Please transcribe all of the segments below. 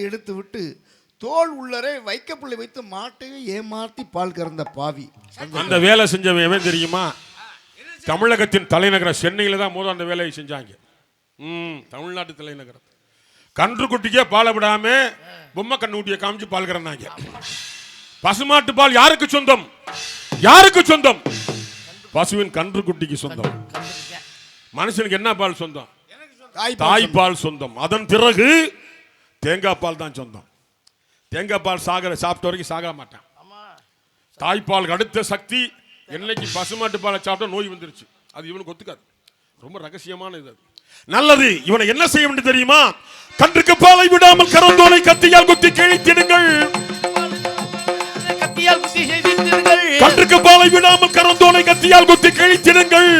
எடுத்து விட்டு தோல் உள்ளரை வைக்கப்புள்ளை வைத்து மாட்டையை ஏமாற்றி பால் கறந்த பாவி. அந்த வேலை செஞ்சவன் தெரியுமா? தமிழகத்தின் தலைநகரம் சென்னையில தான் முதல் அந்த வேலையை செஞ்சாங்க. தமிழ்நாட்டு தலைநகரம். கன்று குட்டிக்கே பாலை விடாம பொம்மை கண்ணுக்குட்டியை காமிச்சு பால் கறந்தாங்க. பசுமாட்டு பால் யாருக்கு சொந்தம்? யாருக்கு சொந்தம்? பசுவின் கன்று குட்டிக்கு சொந்தம். மனுஷனுக்கு என்ன பால் சொந்தம்? தாய்ப்பால் சொந்தம். அதன் பிறகு தேங்காய் பால் தான் சொந்தம். தேங்காய் பால் சாப்பிட்ட வரைக்கும் சாக மாட்டான். தாய்ப்பால் அடுத்த சக்தி. என்னைக்கு பசுமாட்டு பாலை சாப்பிட்டா நோய் வந்துருச்சு. அது இவனுக்கு ஒத்துக்காது. ரொம்ப ரகசியமான இது. நல்லது. இவனை என்ன செய்ய வேண்டும் தெரியுமா? கன்றுக்கு பாலை விடாமல் கரந்தோலை கத்தியால் குத்தி கிழித்திடுங்கள். கன்றுக்கு பாலை விடாமல் கரந்தோலை கத்தியால் குத்தி கிழித்திடுங்கள்.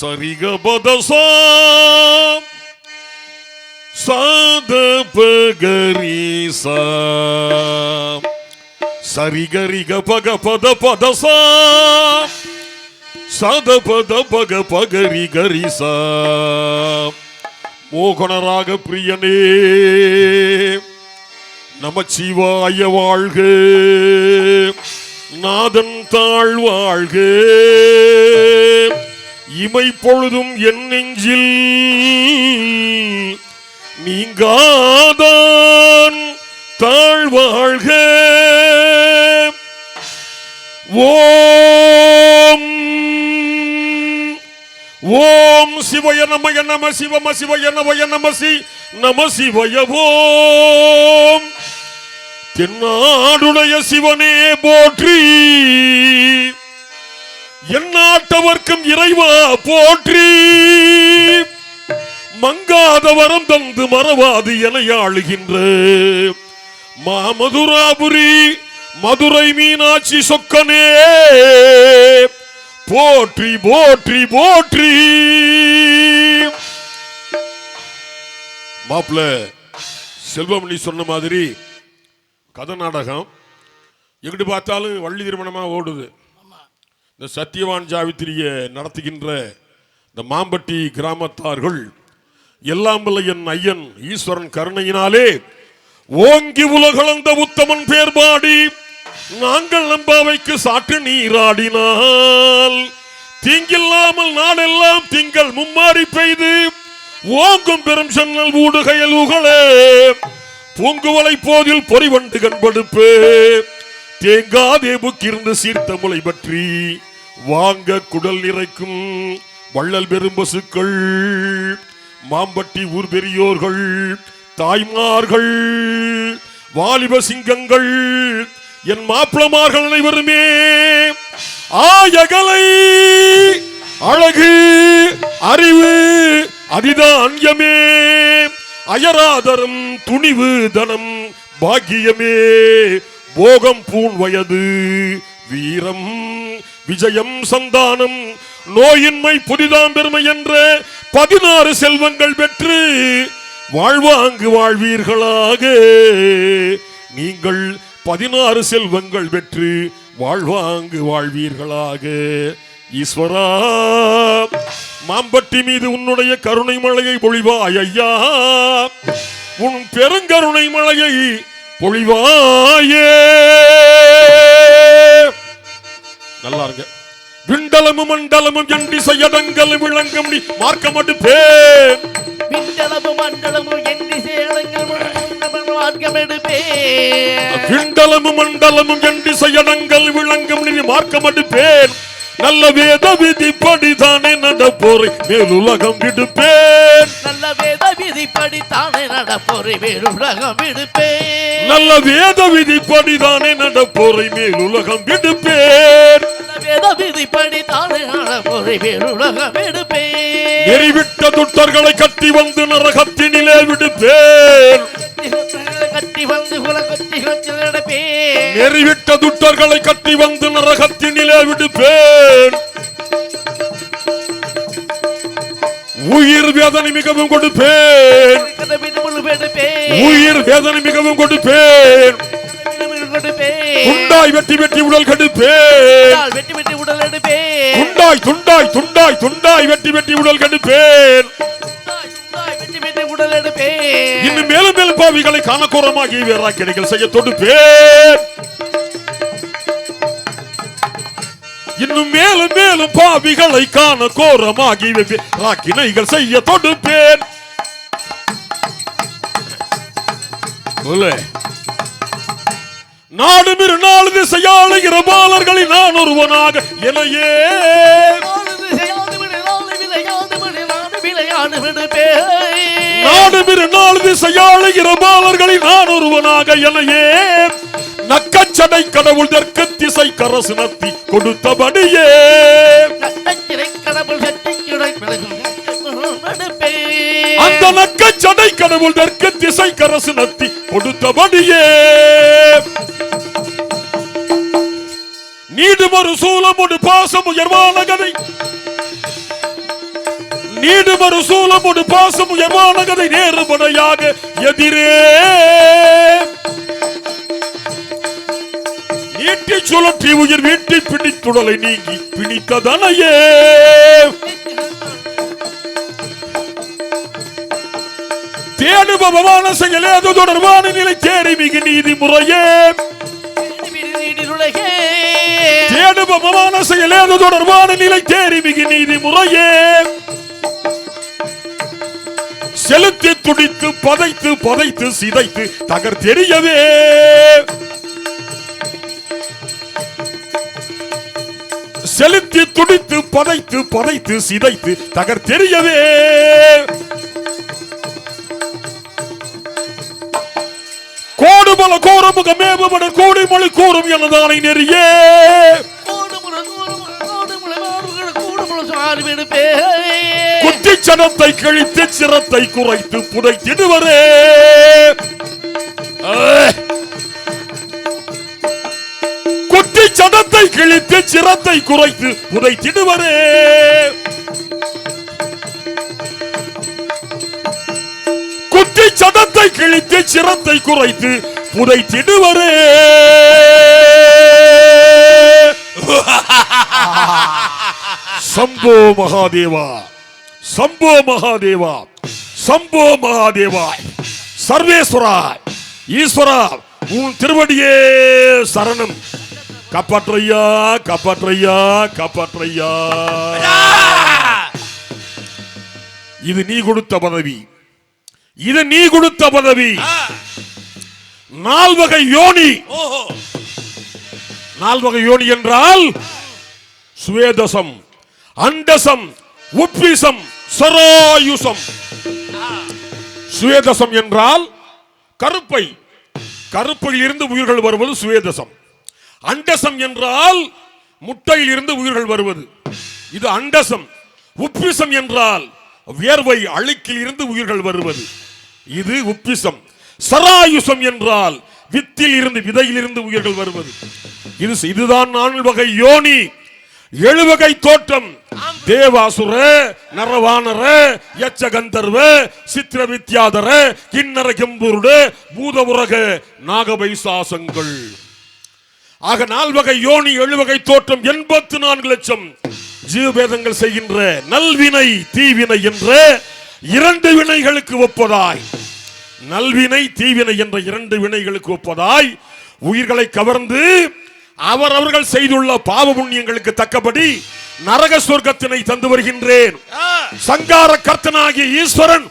சரிகபதசா சாதபகரிசா சரிகரிக பக பத பதசா சாதபத பக பகரி கரிசா. மோகனராக பிரியனே நமச்சிவாய வாழ்க. நாதன் தாழ்வாழ்க. இமை பொழுதும் என் நெஞ்சில் நீங்காதான் தாழ்வாழ்க. ஓம் ஓம் சிவய நமய நம சிவம சிவய நமய நமசி நம சிவய. ஓம் தென்னாடுடைய சிவனே போற்றி. எந்நாட்டவர்க்கும் இறைவா போற்றி. மங்காத வரம் தந்து மறவாது என ஆளுகின்ற மாமதுராபுரி மதுரை மீனாட்சி சொக்கனே போற்றி போற்றி போற்றி. மாப்பிள்ள செல்வமணி சொன்ன மாதிரி கதை நாடகம் எங்கிட்டு பார்த்தாலும் வள்ளி திருமணமா ஓடுது. இந்த சத்தியவான் ஜாவித்திரிய நடத்துகின்ற இந்த மாம்பட்டி கிராமத்தார்கள் எல்லாம் வல்ல என் ஐயன் ஈஸ்வரன் கருணையினாலே ஓங்கி உலகளந்த உத்தமன் பேர் பாடி நாங்கள் நம்பாவைக்கு சாற்று நீராடினால் தீங்கில்லாமல் நாடெல்லாம் திங்கள் மும்மாறி பெய்து ஓங்கும் பெரும் சன்னல் ஊடுகையல் உகளே பூங்குவலை போதில் பொறிவண்டு கண்படுப்பு தேங்காதே புக்கிருந்து சீர்த்த முளை பற்றி வாங்க குடல் நிறைக்கும் வள்ளல் பெரும் பசுக்கள் மாம்பட்டி ஊர் பெரியோர்கள் தாய்மார்கள் வாலிப சிங்கங்கள் என் மாப்பிளமார்கள் அனைவருமே ஆயகலை அழகு அறிவு அதிதான்யமே அயராதரம் துணிவு தனம் பாக்கியமே போகம் பூண் வயது வீரம் விஜயம் சந்தானம் நோயின்மை புதிதாம் பெருமை என்ற 16 செல்வங்கள் பெற்று வாழ்வாங்கு வாழ்வீர்களாக. நீங்கள் 16 செல்வங்கள் பெற்று வாழ்வாங்கு வாழ்வீர்களாக. ஈஸ்வரா மாம்பட்டி மீது உன்னுடைய கருணை மழையை பொழிவாய் ஐயா. உன் பெருங்கருணை மழையை பொழிவாயே. நல்லா இருங்க. விண்டலமும் மண்டலமும் எண்டி செய்யடங்கள் விளங்கும் நீ மார்க்கமட்டு பேர். விண்டலமும் மண்டலமும் எண்டி செய்யடங்கள் மார்க்கமட்டு பேர். விண்டலமும் மண்டலமும் எண்டி செய்யடங்கள் விளங்கும் நீ மார்க்கமட்டு பேர். நல்ல வேத விதிப்படி தானே நடப்போரை மேலுலகம் விடுப்பேன். நல்ல வேத விதிப்படி தானே நடப்போரை மேலுலகம் விடுப்பேன். நல்ல வேத விதிப்படி தானே நடப்போரை மேலுலகம் விடுப்பேன். வேத விதிப்படி தானே நடப்பொரு வீடுலகம் எடுப்பேன் நெறிவிட்ட துட்டர்களை கட்டி வந்து நரகத்தினிலே விடுப்பேன் கட்டி வந்து குலகத்தில் நடப்பேன் நெறிவிட்ட துட்டர்களை கட்டி வந்து நரகத்தினிலே விடுப்பேன் உயிர் வேதனை மிகவும் கொடுப்பேன் உயிர் வேதனை மிகவும் கொடுப்பேன் துண்டாய் வெட்டி வெட்டி உடல் கெடுப்பேன் வெட்டி வெட்டி உடல் எடுப்பேன் துண்டாய் துண்டாய் துண்டாய் துண்டாய் வெட்டி வெட்டி உடல் கெடுப்பேன் வெட்டி வெட்டி உடல் எடுப்பேன் இன்னும் மேலும் மேலும் பாவிகளை காணக்கோரமாகி வேறாக்கிடைகள் செய்ய தொடுப்பேன் இன்னும் மேலும் மேலும் பாவிகளை காண கோரமாகி ராக்கினைகள் செய்ய தொடுப்பேன் நாடு மிரு நாலு திசையாளுகிற பாலர்களில் நான் ஒருவனாக எனையே நாடு மிரு நாலு திசையாளுகிற பாலர்களில் நான் ஒருவனாக எனையே நக்கச்சடை கடவுள் தெற்கு திசை கரசு நத்தி கொடுத்தபடியே அந்த நக்கச்சடை கடவுள் தெற்கு திசை கரசு நத்தி கொடுத்தபடியே நீடுமறு சூலமுடு பாசம் உயர்வான கதை நீடுமறு சூலமுடு பாசம் உயர்வான கதை நேர்படையாக எதிரே நீட்டி சுழற்றி உயிர் வீட்டி பிடித்துடலை நீங்கி பிடித்ததனையே தேடுபவமான செயல் ஏதோ தொடர்பான நிலை தேடி மிகு நீதி முறையே தேடுபவமான செயல் ஏதோ தொடர்பான நிலை தேடி மிகு நீதி முறையே செலுத்தி துடித்து பதைத்து பதைத்து சிதைத்து தகர் தெரியவே செலுத்தி துடித்து பதைத்து பதைத்து சிதைத்து தகர் தெரியவே கோடுபல கோரமுக மேபட கோடிமொழி கூறும் எனதானை நெறியே குத்தி சனத்தை கழித்து சிரத்தை குறைத்து புதைத்திடுவரே குத்தி சனத்தை கிழித்து சிரத்தை குறைத்து புதைத்திடுவரே குத்தி சதத்தை கிழித்து சிரத்தை குறைத்து புதைத்திடுவரே சம்போ மகாதேவா சம்போ மகாதேவா சம்போ மகாதேவா சர்வேஸ்வரா ஈஸ்வரா உன் திருவடியே சரணம் காப்பாற்றையா காப்பாற்றையா காப்பாற்றையா இது நீ கொடுத்த பதவி இது நீ கொடுத்த பதவி நால்வகை யோனி நால்வகை யோனி என்றால் சுவேதசம் அண்டசம் உப்பிசம் சராயுசம் சுவேதசம் என்றால் கருப்பை கருப்பையில் இருந்து உயிர்கள் வருவது சுவேதசம் அண்டசம் என்றால் முட்டையில் இருந்து உயிர்கள் வருவது இது அண்டசம் உப்பிசம் என்றால் வியர்வை அழுக்கில் இருந்து உயிர்கள் வருவது இது உப்பிசம் சராயுசம் என்றால் வித்தில் இருந்து விதையில் இருந்து உயிர்கள் வருவது இதுதான் நான்கு வகை யோனி 7 வகை தோற்றம் தேவாசுர நரவானர யட்சகந்தர்வ சித்திர வித்யாதர கிண்ணர கெம்புருட பூதவுரக நாகபைசாசங்கள் ஆக 4 வகை யோனி 7 வகை தோற்றம் 84 லட்சம் ஜீவபேதங்கள் செய்கின்ற நல்வினை தீவினை என்ற 2 வினைகளுக்கு ஒப்பதாய் நல்வினை தீவினை என்ற 2 வினைகளுக்கு ஒப்பதாய் உயிர்களை கவர்ந்து அவர்கள் செய்துள்ள பாவ புண்ணியங்களுக்கு தக்கபடி நரக சொர்க்கத்தினை தந்து வருகின்றேன். சங்கார கர்த்தனாகிய ஈஸ்வரன்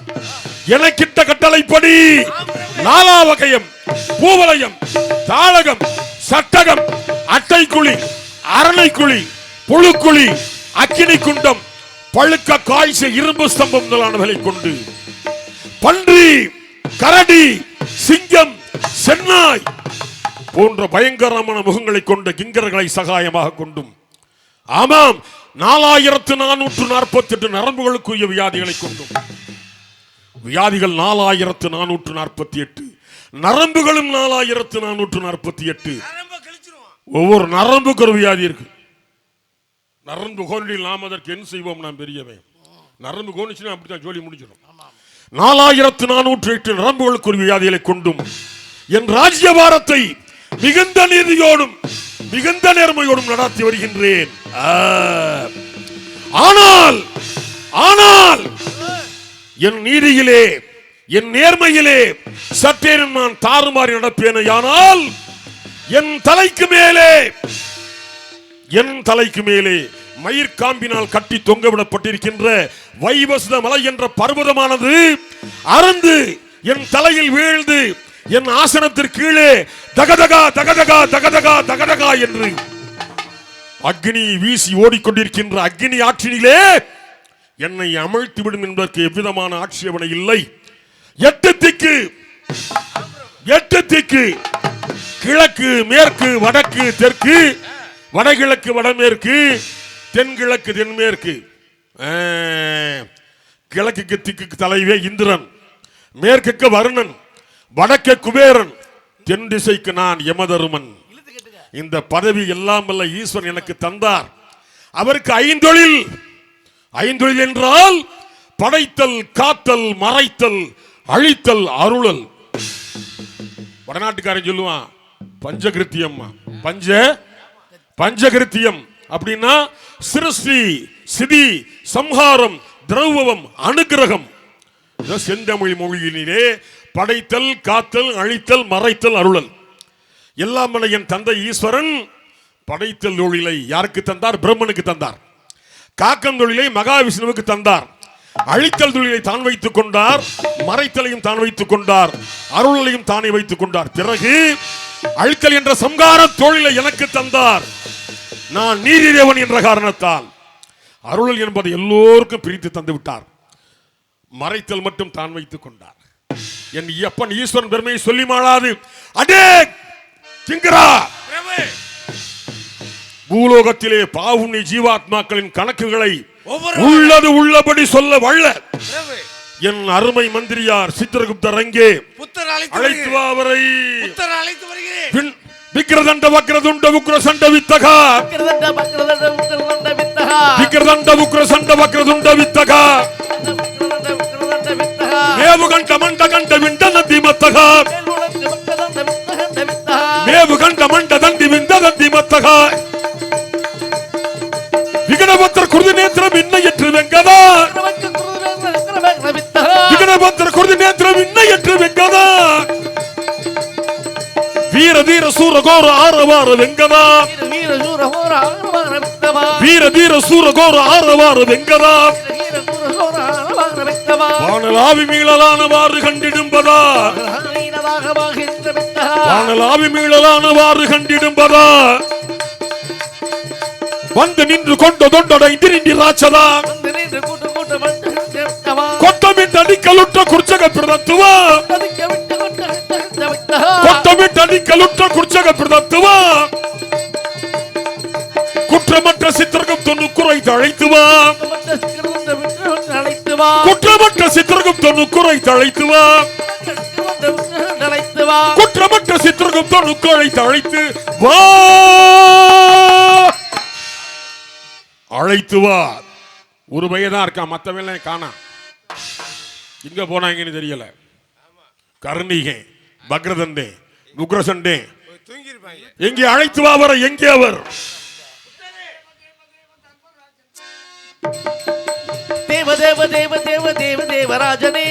எனக்கிட்ட கட்டளைப்படி நாலாவகயம் பூவலயம் தாளகம் சட்டகம் அட்டைக்குழி அரணைக்குழி புழுக்குழி அக்கினி குண்டம் பழுக்க காய்ச்ச இரும்பு ஸ்தம்பம் முதலானவர்களை கொண்டு பன்றி கரடி சிங்கம் சென்னாய் போன்ற பயங்கரமான முகங்களை கொண்ட கிங்கர்களை சகாயமாக கொண்டும் ஆமாம், 4448 நரம்புகளுக்குரிய வியாதிகளை கொண்டும். வியாதிகள் 4448, நரம்புகளும் 4448. ஒவ்வொரு நரம்புக்கு ஒரு வியாதி இருக்கு. நரம்பு கோணில் நாம் அதற்கு என்ன செய்வோம்? நாம் பெரியவன். நரம்பு கோணிச்சுன்னா அப்படித்தான் ஜோலி முடிஞ்சிடும். 4408 நரம்புகளுக்கு ஒரு வியாதிகளை கொண்டும் என் ராஜ்யபாரத்தை மிகுந்த நீதியோடும் மிகுந்த நேர்மையோடும் நடத்தி வருகின்றேன். ஆனால் ஆனால் என் நீதியிலே என் நேர்மையிலே சற்றேனும் நான் தாறுமாறி நடப்பேனையானால் என் தலைக்கு மேலே மயிர்காம்பினால் கட்டி தொங்கவிடப்பட்டிருக்கின்ற வைவஸ்த மலை என்ற பர்வதமானது அறந்து என் தலையில் வீழ்ந்து என் ஆசனத்திற்கு கீழே தகதகா தகதகா தகதகா தகதகா என்று அக்னி வீசி ஓடிக்கொண்டிருக்கின்ற அக்னி ஆற்றினிலே என்னை அமிழ்த்திவிடும் என்பதற்கு எவ்விதமான ஆட்சேபனை இல்லை. 8 திக்கு கிழக்கு மேற்கு வடக்கு தெற்கு வடகிழக்கு வடமேற்கு தென்கிழக்கு தென்மேற்கு. கிழக்கு திக்கு தலைவே இந்திரன், மேற்குக்கு வருணன், வடக்கு குபேரன், தென் திசைக்கு நான் யமதருமன். இந்த பதவி எல்லாம் வல்ல ஈஸ்வரன் எனக்கு தந்தார். அவருக்கு ஐந்தொழில் என்றால் படைத்தல், காத்தல், மறைத்தல், அழித்தல், அருளல். வடநாட்டுக்காரன் சொல்லுவான் பஞ்சகிருத்தியம். பஞ்சகிருத்தியம் அப்படின்னா சிருஷ்டி, சிதி, சம்ஹாரம், திரௌவம், அனுகிரகம். செந்தமிழ் மொழியிலே படைத்தல், காத்தல், அழித்தல், மறைத்தல், அருளல் எல்லாம் என் தந்தை ஈஸ்வரன் படைத்தல் தொழிலை யாருக்கு தந்தார்? பிரம்மனுக்கு தந்தார். காக்கம் தொழிலை மகாவிஷ்ணுவுக்கு தந்தார். அழித்தல் தொழிலை தான் வைத்துக் கொண்டார். மறைத்தலையும் தான் வைத்துக் கொண்டார். அருளையும் தானே வைத்துக் கொண்டார். பிறகு அழித்தல் என்ற சம்ஹார தொழிலை எனக்கு தந்தார். நான் நீதிதேவன் என்ற காரணத்தால் அருளல் என்பதை எல்லோருக்கும் பிரித்து தந்து விட்டார். மறைத்தல் மட்டும் தான் வைத்துக் கொண்டார். என் அப்பன் ஈஸ்வரன் பெருமையை சொல்லி மாளாது. அடே கிங்கரா, பூலோகத்திலே பாவுண்ணி ஜீவாத்மாக்களின் கணக்குகளை உள்ளது உள்ளபடி சொல்ல வல்ல என் அருமை மந்திரியார் சித்திரகுப்தர் அங்கே அழைத்து வா அவரை. விக்கிரதண்ட வக்ரதுண்ட உக்ர சண்ட வித்தகா, விக்கிரதண்ட உக்ர சண்ட வக்ரதுண்ட வித்தகா, மேவுகண்ட மண்ட கண்ட விண்ட நதி மத்தகா, மேவுகண்ட மண்ட தண்டி விந்த நதி மத்தகா, விகடபத்திர குருதி நேத்திரம் இன்னையற்று வெங்கதா, விகடபத்திர குருதி நேத்திரம் இன்னையற்று வெங்கதா, வீர தீர சூர கோர ஆரவார வெங்கதா, வீர தீர சூர கோர ஆரவார வெங்கதா, வானலாவி மீளலானவாறு கண்டிடும்பதா, வானலாவி மீளலானவாறு கண்டிடும்பதா, வந்து நின்று கொண்ட தொண்டடை திரிண்டி ராட்சதா, கொட்டமிட்டு அடிக்கலுற்ற குர்ச்சக பிரதத்துவா, கொட்டமிட்டு அடிக்கலுற்ற குர்ச்சக பிரதத்துவா, குற்றமற்ற சித்திரகுப்த நுக்குரைத்து அழைத்துவா, குற்றமற்ற சித்திரகுப்த நுக்குரைத்து அழைத்துவா, குற்றமற்ற சித்திரகுப்த நுக்குரைத்து அழைத்து வா, அழைத்து வா. ஒரு பையதான் இருக்கான், மற்றவன் காணா. எங்க போனாங்கன்னு தெரியல. கர்ணிகை, பக்ரதண்டே, உக்ரசண்டே எங்கே? அழைத்து வா அவரை. எங்கே அவர்? தேவ தேவ தேவ தேவ தேவ தேவராஜனே,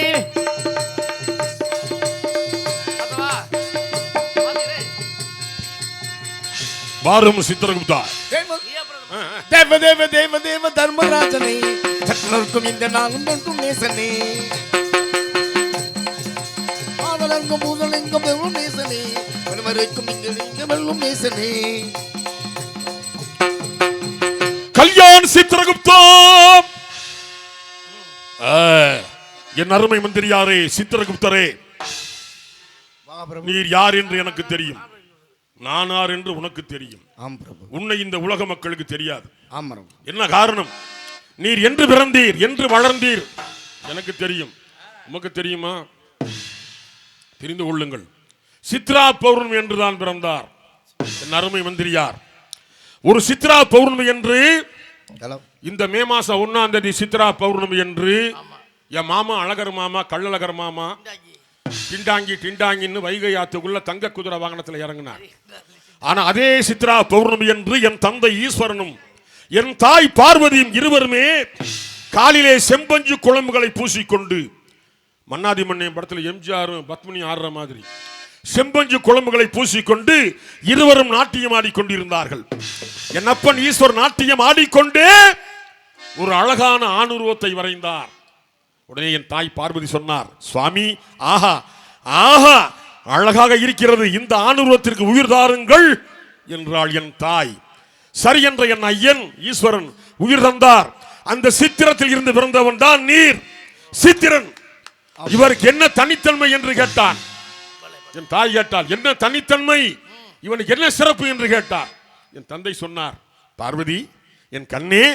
வாரும் சித்திரகுப்தா. தேவ தேவ தேவ தேவ தர்மராஜனே, சக்கரர்க்கும் இந்த நாளும் ஒன்றும் நேசனே, ஆதலங்கும் பூதலங்கும் வெல்லும் நேசனே, வரைக்கும் இங்க வெல்லும் நேசனே. கல்யாண் சித்திரகுப்தா, என் அருமை மந்திரியாரே, சித்திரகுப்தரே, நீர் யார் என்று எனக்கு தெரியும். நான் யார் என்று உனக்கு தெரியும். ஆம் பிரபு. உன்னை இந்த உலக மக்களுக்கு தெரியாது. ஆம் பிரபு. என்ன காரணம்? நீர் என்று பிறந்தீர், என்று வளர்ந்தீர் எனக்கு தெரியும். உமக்கு தெரியுமா? தெரிந்து கொள்ளுங்கள். சித்ரா பௌர்ணமி என்று தான் பிறந்தார் என் அருமை மந்திரியார். ஒரு சித்ரா பௌர்ணமி என்று, இந்த மே மாசம் 1ஆம் தேதி சித்ரா பௌர்ணமி என்று என் மாமா அழகர் மாமா, கள்ளழகர் மாமா டிண்டாங்கின்னு வைகை ஆத்துக்குள்ள தங்க குதிரை வாகனத்தில் இறங்கினார். ஆனா அதே சித்ரா பௌர்ணமி என்று என் தந்தை ஈஸ்வரனும் என் தாய் பார்வதியும் இருவருமே காலிலே செம்பஞ்சு குழம்புகளை பூசிக்கொண்டு, மன்னாதி மன்னியம் படத்தில் எம்ஜிஆரும் பத்மினி ஆடுற மாதிரி செம்பஞ்சு குழம்புகளை பூசிக்கொண்டு இருவரும் நாட்டியம் ஆடிக்கொண்டிருந்தார்கள். என் அப்பன் ஈஸ்வர் நாட்டியம் ஆடிக்கொண்டே ஒரு அழகான ஆணுருவத்தை வரைந்தார். உடனே என் தாய் பார்வதி சொன்னார், சுவாமி, ஆஹா ஆஹா அழகாக இருக்கிறது, இந்த ஆணுருவத்திற்கு உயிர் தாருங்கள் என்றாள் என் தாய். சரி என்ற என் ஐயன் ஈஸ்வரன் உயிர் தந்தார். அந்த சித்திரத்தில் இருந்து பிறந்தவன் தான் நீர், சித்திரன். இவருக்கு என்ன தனித்தன்மை என்று கேட்டான். என் தாய் கேட்டால், என்ன தனித்தன்மை, இவனுக்கு என்ன சிறப்பு என்று கேட்டார். என் தந்தை சொன்னார், பார்வதி என் கண்ணே,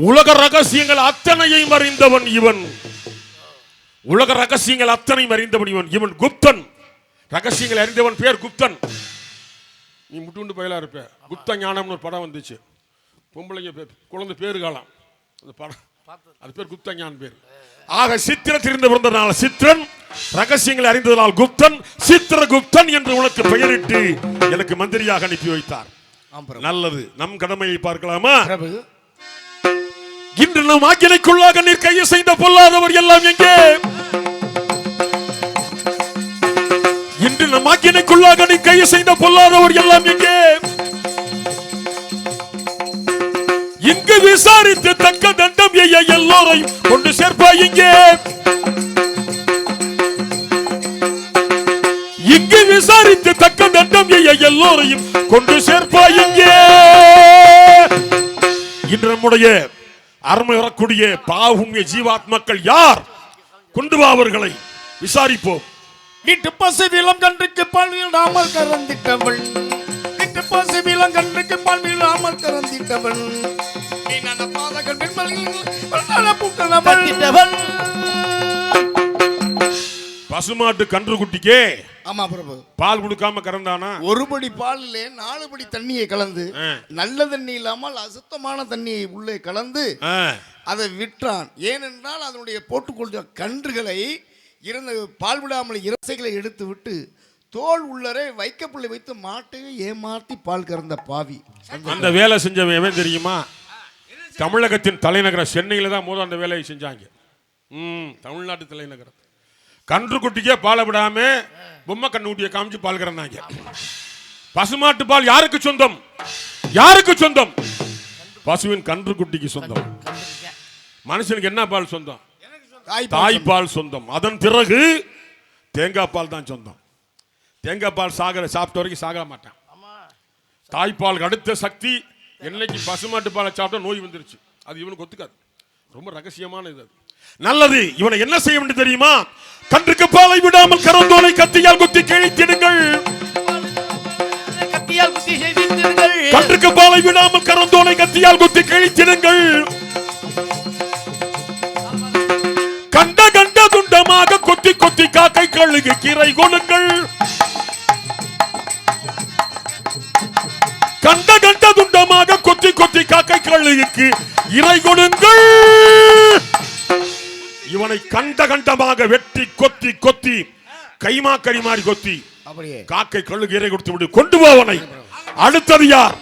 உலக ரகசியங்கள் அத்தனையும் அறிந்தவன் இவன். உலக ரகசியங்கள் அத்தனையும் அறிந்தவன் இவன். இவன் குப்தன். ரகசியங்கள் அறிந்தவன் பேர் குப்தன். நீ முட்டு பயலா இருப்ப. குப்த ஞானம்னு ஒரு படம் வந்துச்சு. பொம்பளைங்க குழந்தை பேரு காலம். அந்த படம் அது பேர் குப்த ஞானம் பேர். ஆக சித்திரத்தில் இருந்து பிறந்தனால சித்திரன், ரகசியங்களை அறிந்ததனால் குப்தன், சித்திரகுப்தன் என்று உனக்கு பெயரிட்டு எனக்கு மந்திரியாக அனுப்பி வைத்தார். நல்லது, நம் கடமையை பார்க்கலாமா? இன்று நம் ஆக்கினைக்குள்ளாக நீர் கையை செய்த பொல்லாதவர் எல்லாம் எங்கே? இன்று நம் ஆக்கினைக்குள்ளாக நீ கையை செய்த பொல்லாதவர் எல்லாம் எங்கே? இங்கு விசாரித்து தக்க தண்டம் எய்ய எல்லோரையும் கொண்டு சேர்ப்பாய் இங்கே. இங்கு விசாரித்து தக்க தண்டம் எய்ய எல்லோரையும் கொண்டு சேர்ப்பாய் இங்கே. இன்று நம்முடைய அருமை வரக்கூடிய பாவூமிய ஜீவாத்மாக்கள் யார்? கொண்டு வா, அவர்களை விசாரிப்போம். வீட்டு பசு விலம் கன்றுக்கு பால் வீழாமல் கறந்திட்டவள், வீட்டு பசு விலம் கன்றுக்கு பால் வீழாமல் கறந்திட்டவள், பசுமாட்டு கன்று குட்டிக்கே ஆமா பிரபு பால் கொடுக்காம கறந்தானா? ஒரு படி பாலிலே 4 படி தண்ணியை கலந்து, நல்ல தண்ணி இல்லாமல் அசுத்தமான தண்ணியை உள்ளே கலந்து அதை விற்றான். ஏனென்றால் அதனுடைய போட்டுக்கொண்ட கன்றுகளை இருந்த பால் விடாமல் இறசைகளை எடுத்து விட்டு தோல் உள்ளரை வைக்கப்புள்ளை வைத்து மாட்டையை ஏமாற்றி பால் கறந்த பாவி. அந்த வேலை செஞ்சவன் தெரியுமா? தமிழகத்தின் தலைநகரம் சென்னையில தான் முதல் அந்த வேலையை செஞ்சாங்க. தமிழ்நாட்டு தலைநகரம். கன்று குட்டிக்கே பாலை விடாம பொம்மை கண்ணுக்குட்டியை காமிச்சு பால் கறந்தாங்க. பசுமாட்டு பால் யாருக்கு சொந்தம்? யாருக்கு சொந்தம்? பசுவின் கன்று குட்டிக்கு சொந்தம். மனுஷனுக்கு என்ன பால் சொந்தம்? தாய்ப்பால் சொந்தம். அதன் பிறகு தேங்காய் பால் தான் சொந்தம். தேங்காய் பால் சாப்பிட்ட வரைக்கும் சாக மாட்டான். தாய்ப்பால் அடுத்த சக்தி. என்னைக்கு பசுமாட்டு பாலை சாப்பிட்டா நோய் வந்துருச்சு, அது இவனுக்கு ஒத்துக்காது. ரொம்ப ரகசியமான இது. நல்லது, இவனை என்ன செய்ய வேண்டும் தெரியுமா? கன்றுக்கு பாலை விடாமல் கரந்தோலை கத்தியால் குத்தி கிழித்திடுங்கள். கன்றுக்கு பாலை விடாமல் கரந்தோலை கத்தியால் குத்தி கிழித்திடுங்கள். கண்ட கண்ட துண்டமாக கொத்தி கொத்தி காக்கை கழுகு கீரை கொடுங்கள். கண்ட கண்ட துண்டமாக கொத்தி கொத்தி காக்கை கழுகுக்கு இறை கொடுங்கள். இவனை கண்ட கண்டமாக வெட்டி கொத்தி கொத்தி கைமா கரிமாறி கொத்தி காக்கை கழுகு இறை கொடுத்து விடு. கொண்டு போவனை. அடுத்தது யார்?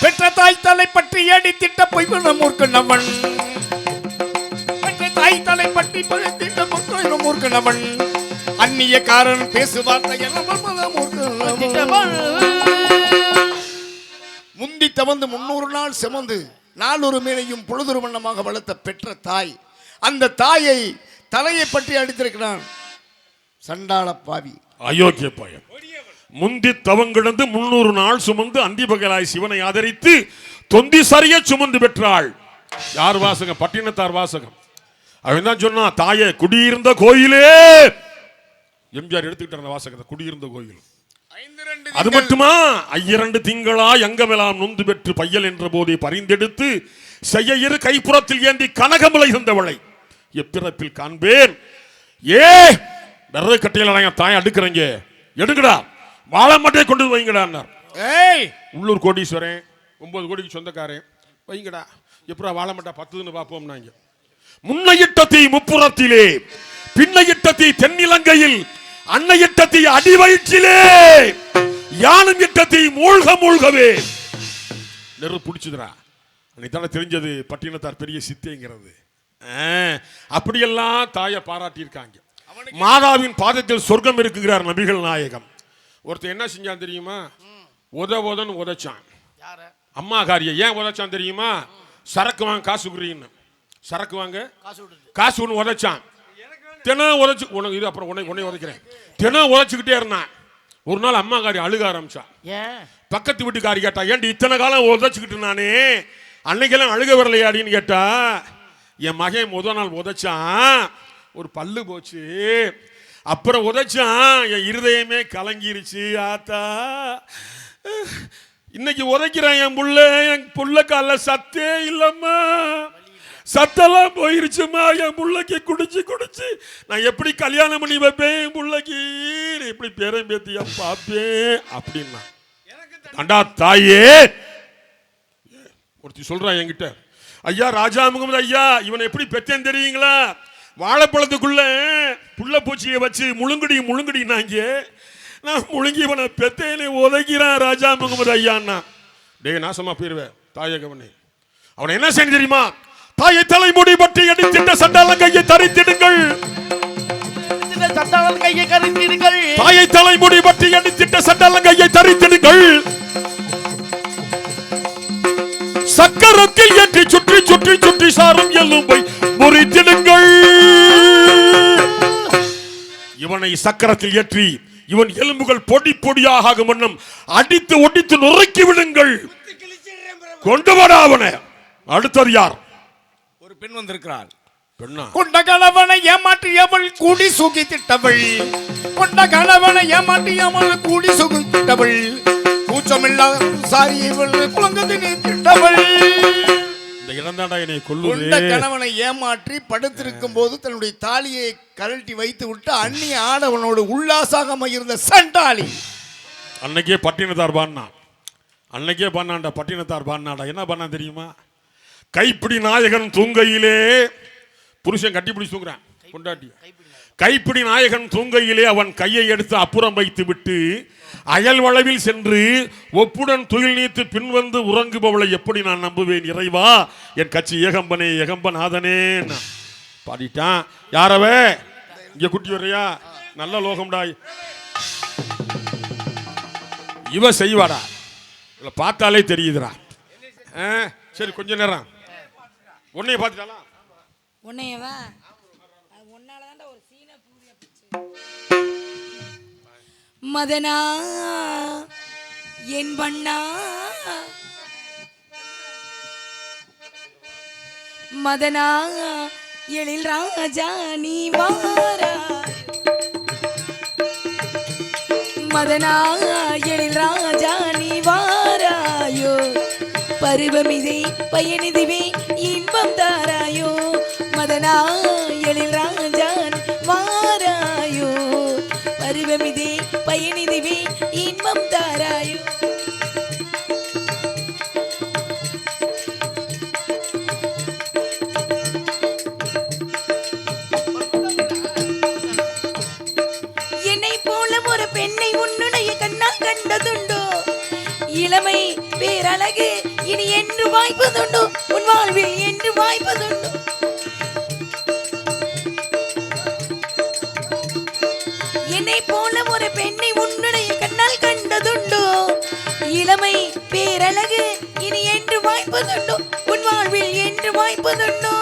பெற்ற தாய் தலை பற்றி ஏடித்திட்ட பொய்வன மூர்க்கனவன். பெற்ற தாய் தலை பற்றி பழித்திட்ட பொய்வன மூர்க்கனவன். அந்நிய காரன் பேசுவார்த்தை முந்தி தவந்து 300 நாள் செமந்து நாளொரு மேலையும் பொழுதொரு வண்ணமாக வளர்த்த பெற்ற தாய். அந்த தாயை தலையை பற்றி அடித்திருக்கிறான் சண்டாள பாவி, அயோக்கிய பையன். முந்தி தவங்கிடந்து 300 நாள் சுமந்து அந்தி பகலாய் சிவனை ஆதரித்து தொந்தி சரிய சுமந்து பெற்றாள். யார் வாசகம்? பட்டினத்தார் வாசகம். அவன் தான் சொன்னா, தாயே குடியிருந்த கோயிலே. எம்ஜிஆர் எடுத்துக்கிட்ட வாசகத்தை. குடியிருந்த கோயில் அது மட்டுமா 2 திங்களா எங்கமெல்லாம் நொந்து பெற்று பையல் என்ற போதே பரிந்தெடுத்து செய்ய இரு கைப்புறத்தில் ஏந்தி கனகமுலை தந்தவளை எப்பிறப்பில் காண்பேன். ஏ விரத கட்டையில தாய் அடுக்கிறீங்க, எடுங்கடா வாழை மட்டையை கொண்டு வைங்கடா. உள்ளூர் கோடீஸ்வரன் 9 கோடிக்கு சொந்தக்காரன் வைங்கடா. எப்படா வாழை மட்டை 10ன்னு பார்ப்போம்னாங்க. முன்னையிட்ட தீ முப்புறத்திலே, பின்னையிட்ட தீ தென்னிலங்கையில், அன்னையிட்ட தீ அடிவயிற்றிலே, யானும் இட்ட தீ மூழ்க மூழ்கவே. நெருப்பு பிடிச்சதுரா. அன்னைக்கு தெரிஞ்சது பட்டினத்தார் பெரிய சித்தைங்கிறது. அப்படியெல்லாம் தாயை பாராட்டியிருக்காங்க. மாதாவின் பாதத்தில் சொர்க்கம் இருக்குங்கிறார் நபிகள் நாயகம். ஒருத்தர் என்ன செஞ்சான் தெரியுமா? உதவுதன்னு உதைச்சான். அம்மா காரிய ஏன் உதைச்சான் தெரியுமா? சரக்கு வாங்க காசு குறீன்னு, சரக்கு வாங்க காசு ஒன்று உதைச்சான். தினம் உதைச்சு உனக்கு இது அப்புறம் உன்னை உதைக்கிறேன். தினம் உதைச்சுக்கிட்டே இருந்தான். ஒரு நாள் அம்மா காரி அழுக ஆரம்பிச்சான். பக்கத்து வீட்டுக்காரி கேட்டா, ஏன்டி இத்தனை காலம் உதைச்சுக்கிட்டு நானே அன்னைக்கெல்லாம் அழுக வரலையாடின்னு கேட்டா, என் மகன் முதல் நாள் உதைச்சான், ஒரு பல்லு போச்சு, அப்புறம் உதைச்சான், என் இருதயமே கலங்கிருச்சு ஆத்தா. இன்னைக்கு உதைக்கிறேன் என் புள்ள கால சத்தே இல்லம்மா, சத்தெல்லாம் போயிருச்சுமா. என் புள்ளைக்கு குடிச்சு குடிச்சு நான் எப்படி கல்யாணம் பண்ணி வைப்பேன், என் புள்ளைக்கு எப்படி பேரன் பேத்தியா பார்ப்பேன் அப்படின்னா. அண்டா தாயே ஒருத்தி சொல்றான் என்கிட்ட, ஐயா ராஜா முகமது ஐயா, இவனை எப்படி பெற்றேன்னு தெரியுங்களா? வாழைப்பழத்துக்குள்ள புள்ள பூச்சியை வச்சு முழுங்குடி முழுங்குடினாங்க. நான் முழுங்கி இவனை பெத்தேன்னு உதைக்கிறான் ராஜா முகமது ஐயான்னா. டே நாசமா போயிருவேன் தாயை கவனி. அவனை என்ன செய்ய தெரியுமா? தாயை தலைமுடி பற்றி அடித்திட்ட சண்டாளன் கையை தரித்திடுங்கள், தாயை தலைமுடி பற்றி அடித்திட்ட சண்டாளன் கையை தரித்திடுங்கள், சக்கரத்தில் ஏற்றி சுற்றி சுற்றி சுற்றி சாரும் எலும்பை முறித்திடுங்கள். இவனை சக்கரத்தில் ஏற்றி இவன் எலும்புகள் பொடி பொடியாக ஆகும் வண்ணம் அடித்து ஒடித்து நுறுக்கி விடுங்கள். கொண்டு வர அவனை. அடுத்தது யார்? ஒரு பெண் வந்திருக்கிறாள். பெண்ணா? கொண்ட கணவனை ஏமாற்றியவள் கூடி சுகித்திட்டவள், கொண்ட கணவனை ஏமாற்றியவள் கூடி சுகித்திட்டவள், கூச்சமில்லாத சாரி இவள் குலங்கத்தினை திட்டவள். இந்த இளந்தாண்டா என்னை கொல்லுது. கொண்ட கணவனை ஏமாற்றி படுத்திருக்கும் போது தன்னுடைய தாலியை கழட்டி வைத்து விட்டு அந்நிய ஆடவனோடு உல்லாசாக இருந்த சண்டாளி. அன்னைக்கே பட்டினத்தார் பாடினா, அன்னைக்கே பண்ணாண்டா பட்டினத்தார் பாடினாடா. என்ன பண்ணா தெரியுமா? கைப்பிடி நாயகன் தூங்கையிலே, புருஷன் கட்டிப்பிடி தூங்குறான் கொண்டாட்டி, கைப்பிடி நாயகன் தூங்கையிலே அவன் கையை எடுத்து அப்புறம் வைத்து விட்டு அயல் வளவில் சென்று ஒப்புடன் துயில் நீத்து பின்வந்து உறங்குபவளை எப்படி நான் நம்புவேன் இறைவா, என் கட்சி ஏகம்பனே ஏகம்பநாதனே பாடிட்டான். யாரவே இங்க குட்டி வரையா? நல்ல லோகம்டாய். இவ செய்வாடா, பார்த்தாலே தெரியுதுடா. சரி கொஞ்ச நேரம் உன்னைய பார்த்துட்டாளா? உன்னையவா? உன்னாலதான்டா ஒரு சீன பூரிய மதனா என் பண்ணா, மதனா எழில் ராஜா நீ வாரா, மதனா எழில் ராஜா நீ வாராயோ, பருவமிதை பயனிதிவே இன்பம் தாராயோ, மதனா எழில் ராஜா வாராயோ, பருவமிதை பயனிதிவே இன்பம் தாராயோ. என்னை போல ஒரு பெண்ணை உன்னுடைய கண்ணால் கண்டதுண்டோ, இளமை பேரழகு இனி என்று வாய்ப்பதுண்டோ, உன் வாழ்வில் என்று வாய்ப்பதுண்டோ. என்னை போல ஒரு பெண்ணை உன்னுடைய கண்ணால் கண்டதுண்டோ, இளமை பேரழகு இனி என்று வாய்ப்பதுண்டோ, உன் வாழ்வில் என்று வாய்ப்பதுண்டோ.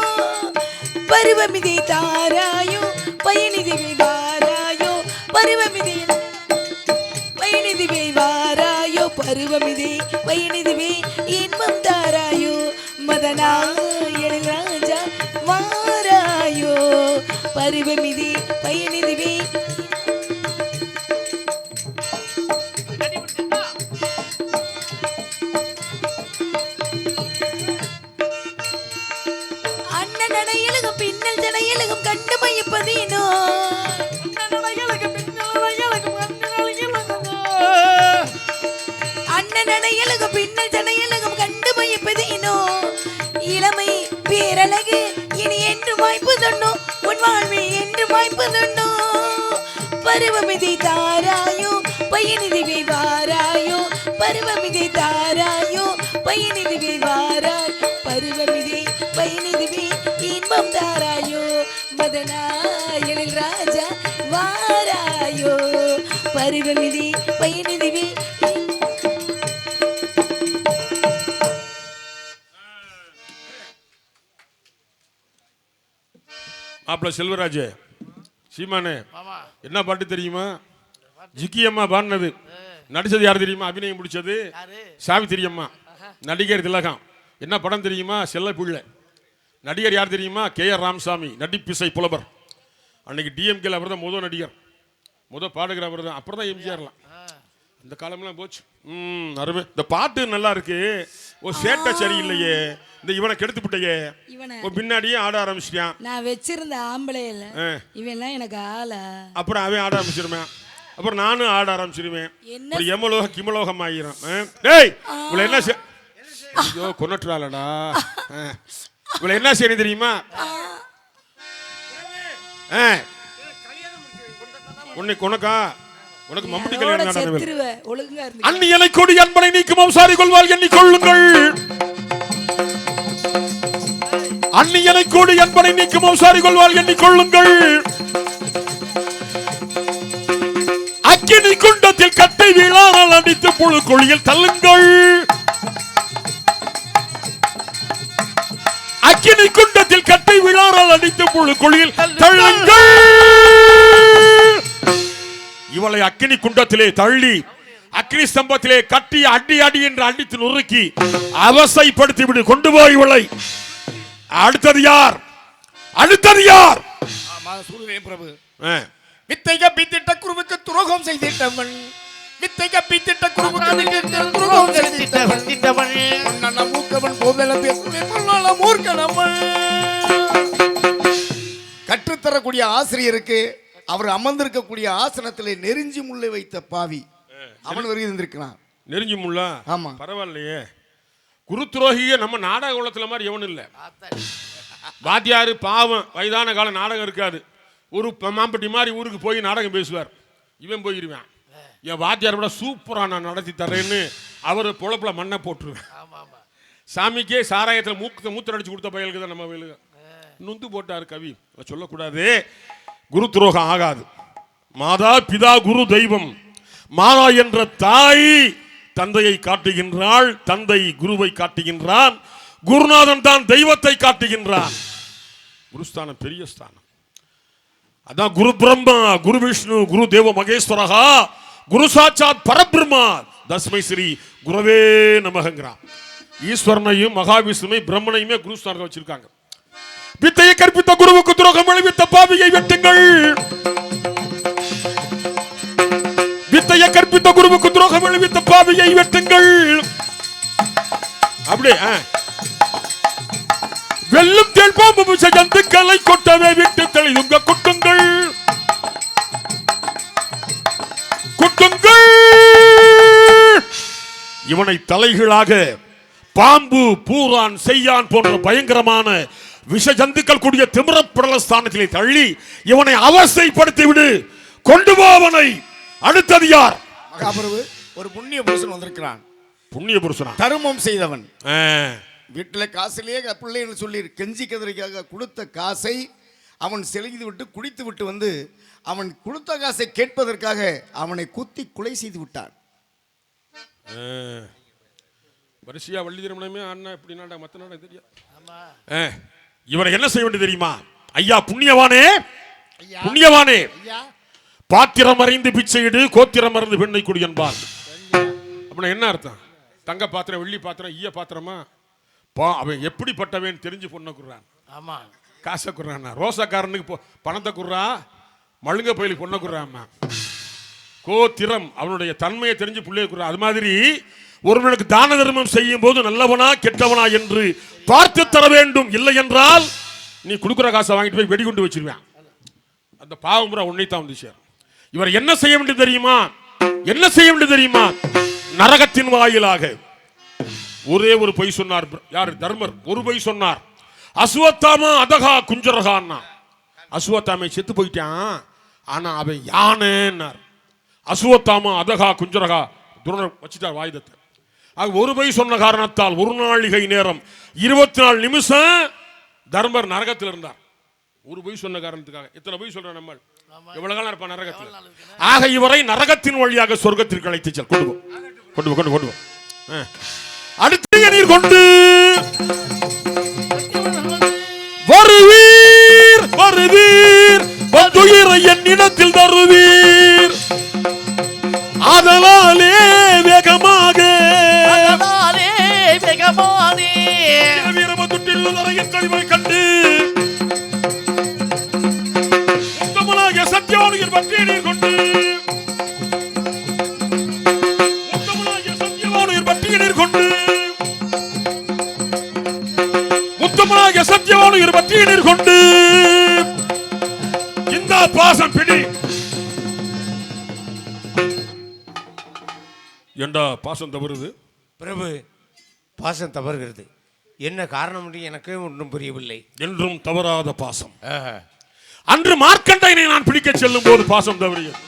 பருவமிதை தாராயோ பயனிதிவை வாராயோ, பருவமிதை பயனிதிவை வாராயோ, பருவமிதை பயனிதிவை இன்பம் தாராயோ, மதனா எழில் ராஜா வாராயோ, பருவமிதை பயனிதிவை. நடையழகும் பின்னல் ஜடையழகும் கண்டு மயப்பதேனோ இளமை பேரழகு இனி என்று வாய்ப்பதுண்டோ உன் வாழ்வில் என்று வாய்ப்பதுண்டோ பருவமிதை தாராயோ பையனிதிவே வாராயோ பருவமிதை தாராயோ பையனிதிவே வாராய் பருவமிதை பையனிதிவே இன்பம் தாராயோ மதனாயலில் ராஜா வாராயோ பருவமிதை பையனிதிவே மாப்பிள்ள செல்வராஜ் சீமானே என்ன பாட்டு தெரியுமா? ஜிக்கி அம்மா பாடினது. நடிச்சது யார் தெரியுமா? அபிநயம் முடிச்சது சாவித்திரி அம்மா. நடிகர் திலகம். என்ன படம் தெரியுமா? செல்ல பிள்ளை. நடிகர் யார் தெரியுமா? KR ராமசாமி. நடிப்பிசை புலவர். அன்னைக்கு டிஎம்கேல அவர் தான் முதல் நடிகர், முதல் பாடுகிற அவர் தான். அப்புறம் தான் எம்ஜிஆர்லாம். அந்த காலம்லாம் போச்சு. அருமை. இந்த பாட்டு நல்லா இருக்கு. ஒரு சேட்டை சரியில்லையே, இந்த இவனை கெடுத்து விட்டையே, பின்னாடியே ஆட ஆரம்பிச்சிட்டான். நான் வச்சிருந்த ஆம்பளை இல்ல இவெல்லாம் எனக்கு ஆள. அப்புறம் அவன் ஆட ஆரம்பிச்சிருவேன், அப்புறம் நானும் ஆட ஆரம்பிச்சிருவேன். ஒரு எமலோக கிமலோகம் ஆகிரும். டேய் இவளை என்ன ஐயோ கொன்னட்டுறாளடா. இவளை என்ன செய்யணும் தெரியுமா? உனக்கு உனக்கா உனக்கு மம்முட்டி கல்யாணம் நடந்தது. அந்நியனை கொடி அன்பனை நீக்கும் அவசாரி கொள்வாள் எண்ணி கொள்ளுங்கள். அந்நியனை கொடி அன்பனை நீக்கும் அவசாரி கொள்வாள் எண்ணி கொள்ளுங்கள். அக்கினி குண்டத்தில் கட்டை வீழானால் அடித்து புழு கொழியில் தள்ளுங்கள். அக்கினி குண்டத்தில் கட்டை விழாரால் அடித்து புழு கொழியில் தள்ளுங்கள். இவளை அக்கினி குண்டத்திலே தள்ளி அக்கினி ஸ்தம்பத்திலே கட்டி அடி அடி என்று அடித்து நொறுக்கி அவசைப்படுத்தி விடு. கொண்டு போய் இவளை. அடுத்தது யார்? அடுத்தது யார்? பிரபு. வித்தை கப்பித்திட்ட குருவுக்கு துரோகம் செய்திட்டவன். வித்தை கப்பித்திட்ட குருவுக்கு துரோகம் செய்திட்டவன். மூக்கவன் போதல பேசுவன் மூர்க்கனவன். கற்றுத்தரக்கூடிய ஆசிரியருக்கு அவர் அமர்ந்திருக்கக்கூடிய ஆசனத்திலே நெருஞ்சி முள்ளை வைத்த பாவி அவன் வருகிறான். நெருஞ்சி முள்ளா? ஆமா. பரவாயில்லையே. குரு துரோகிய நம்ம நாடக குலத்துல மாதிரி எவனும் இல்ல. வாத்தியாரு பாவம், வயதான கால நாடகம் இருக்காது. ஒரு மாம்பட்டி மாதிரி ஊருக்கு போய் நாடகம் பேசுவார். இவன் போயிருவேன், என் வாத்தியார் விட சூப்பரா நான் நடத்தி தரேன்னு அவர் பொழப்புல மண்ணை போட்டுருவேன். சாமிக்கே சாராயத்தில் மூத்த அடிச்சு கொடுத்த பயலுக்கு தான் நம்ம வேலுங்க நுந்து போட்டார் கவி. சொல்லக்கூடாது. குரு துரோகம் ஆகாது. மாதா பிதா குரு தெய்வம். மாதா என்ற தாய் தந்தையை காட்டுகின்றாள், தந்தை குருவை காட்டுகின்றான், குருநாதன் தான் தெய்வத்தை காட்டுகின்றான். குருஸ்தானம் பெரிய ஸ்தானம். அதான் குரு பிரம்மா, குரு விஷ்ணு, குரு தேவ மகேஸ்வரகா, குரு சாட்சாத் பரபிரம்மா தஸ்மை ஸ்ரீ குருவே நமகங்கிறான். ஈஸ்வரனையும் மகாவிஷ்ணுவை பிரம்மனையுமே குருஸ்தானத்தை வச்சிருக்காங்க. வித்தையை கற்பித்த குருவுக்கு துரோகம் விளைவித்த பாவியை வெட்டுங்கள். வித்தையை கற்பித்த குருவுக்கு துரோகம் விளைவித்த பாவியை வெட்டுங்கள். அப்படியே வெல்லும் தேள் பாம்பு விஷ ஜந்துக்களை கொட்டவே விட்டு தெளிதுங்க குட்டுங்கள். குட்டுங்கள். இவனை தலைகளாக பாம்பு, பூரான், செய்யான் போன்ற பயங்கரமான விஷ ஜந்துக்கள் கூடிய திமிரப்படல ஸ்தானத்திலே தள்ளி இவனை அவசைப்படுத்தி விடு. கொண்டு போவனை. அடுத்தது யார்? மகாபிரபு, ஒரு புண்ணிய புருஷன் வந்திருக்கிறான். புண்ணிய புருஷனா? தர்மம் செய்தவன். வீட்டில் காசிலேயே பிள்ளைன்னு சொல்லி கெஞ்சி கதிரிக்காக கொடுத்த காசை அவன் செலுத்தி விட்டு குடித்து விட்டு வந்து அவன் கொடுத்த காசை கேட்பதற்காக அவனை குத்தி கொலை செய்து விட்டான். வரிசையா வள்ளி திருமணமே அண்ணா இப்படி நாடா மற்ற நாடா தெரியாது. இவனை என்ன செய்ய வேண்டியது தெரியுமா? ஐயா புண்ணியவானே, புண்ணியவானே, பாத்திரம் அறிந்து பிச்சையிடு, கோத்திரம் அறிந்து பெண்ணை குடி என்பார். அப்படின்னா என்ன அர்த்தம்? தங்க பாத்திரம், வெள்ளி பாத்திரம், ஈய பாத்திரமா? அவன் எப்படிப்பட்டவன் தெரிஞ்சு பொண்ணை குடுறான். ஆமா, காசை குடுறான். ரோசக்காரனுக்கு பணத்தை குடுறா, மழுங்க பயிலுக்கு பொண்ணை குடுறான். கோத்திரம் அவனுடைய தன்மையை தெரிஞ்சு பிள்ளைய குடுறான். அது மாதிரி ஒருவனுக்கு தான தர்மம் செய்யும் போது நல்லவனா கெட்டவனா என்று பார்த்து தர வேண்டும். இல்லை என்றால் நீ கொடுக்குற காசை வாங்கிட்டு போய் வெடிகுண்டு வச்சிருவேன். அந்த பாவம் உன்னை தான் வந்து சேரும். இவர் என்ன செய்ய வேண்டியது தெரியுமா? என்ன செய்ய வேண்டியது தெரியுமா? நரகத்தின் வாயிலாக ஒரே ஒரு பொய் சொன்னார். யாரு? தர்மர். ஒரு பொய் சொன்னார். அசுவத்தாமா அதகா குஞ்சரகான்னா. அசுவத்தாமை செத்து போயிட்டான், ஆனா அவன் யானைன்னார். அசுவத்தாமா அதகா குஞ்சரகா துரோணர் வச்சுட்டார் வாயுதத்தை. ஒரு பொய் சொன்ன காரணத்தால் ஒரு நாளிகை நேரம் 24 நிமிஷம் தர்மர் நரகத்தில் இருந்தார். ஒரு பொய் சொன்ன காரணத்துக்காக. எத்தனை பொய் சொல்ற நம்ம எவ்வளவு காலம் இருப்பான் நரகத்தில். ஆக இவரை நரகத்தின் வழியாக சொர்க்கத்திற்கு அழைத்து செல். கொண்டு போ. அடுத்து நீர் கொண்டு வருவீர் வந்துயிரை என்னிடத்தில் தருவீர். அதனாலே வேகமாக கண்டு உத்தமனாகிய சத்தியவானுயர் பற்றிய நீர் கொண்டு உத்தமனாகிய சத்தியவானுயர் பற்றிய நீர் கொண்டு இந்த பாசம் பிடி ஏண்டா பாசம் தவறுது? பிரபு, பாசம் தவறுகிறது. என்ன காரணம் என்று எனக்கு ஒன்றும் புரியவில்லை. என்றும் தவறாத பாசம். அன்று மார்க்கண்டனை நான் பிடிக்க செல்லும் போது பாசம் தவறியது.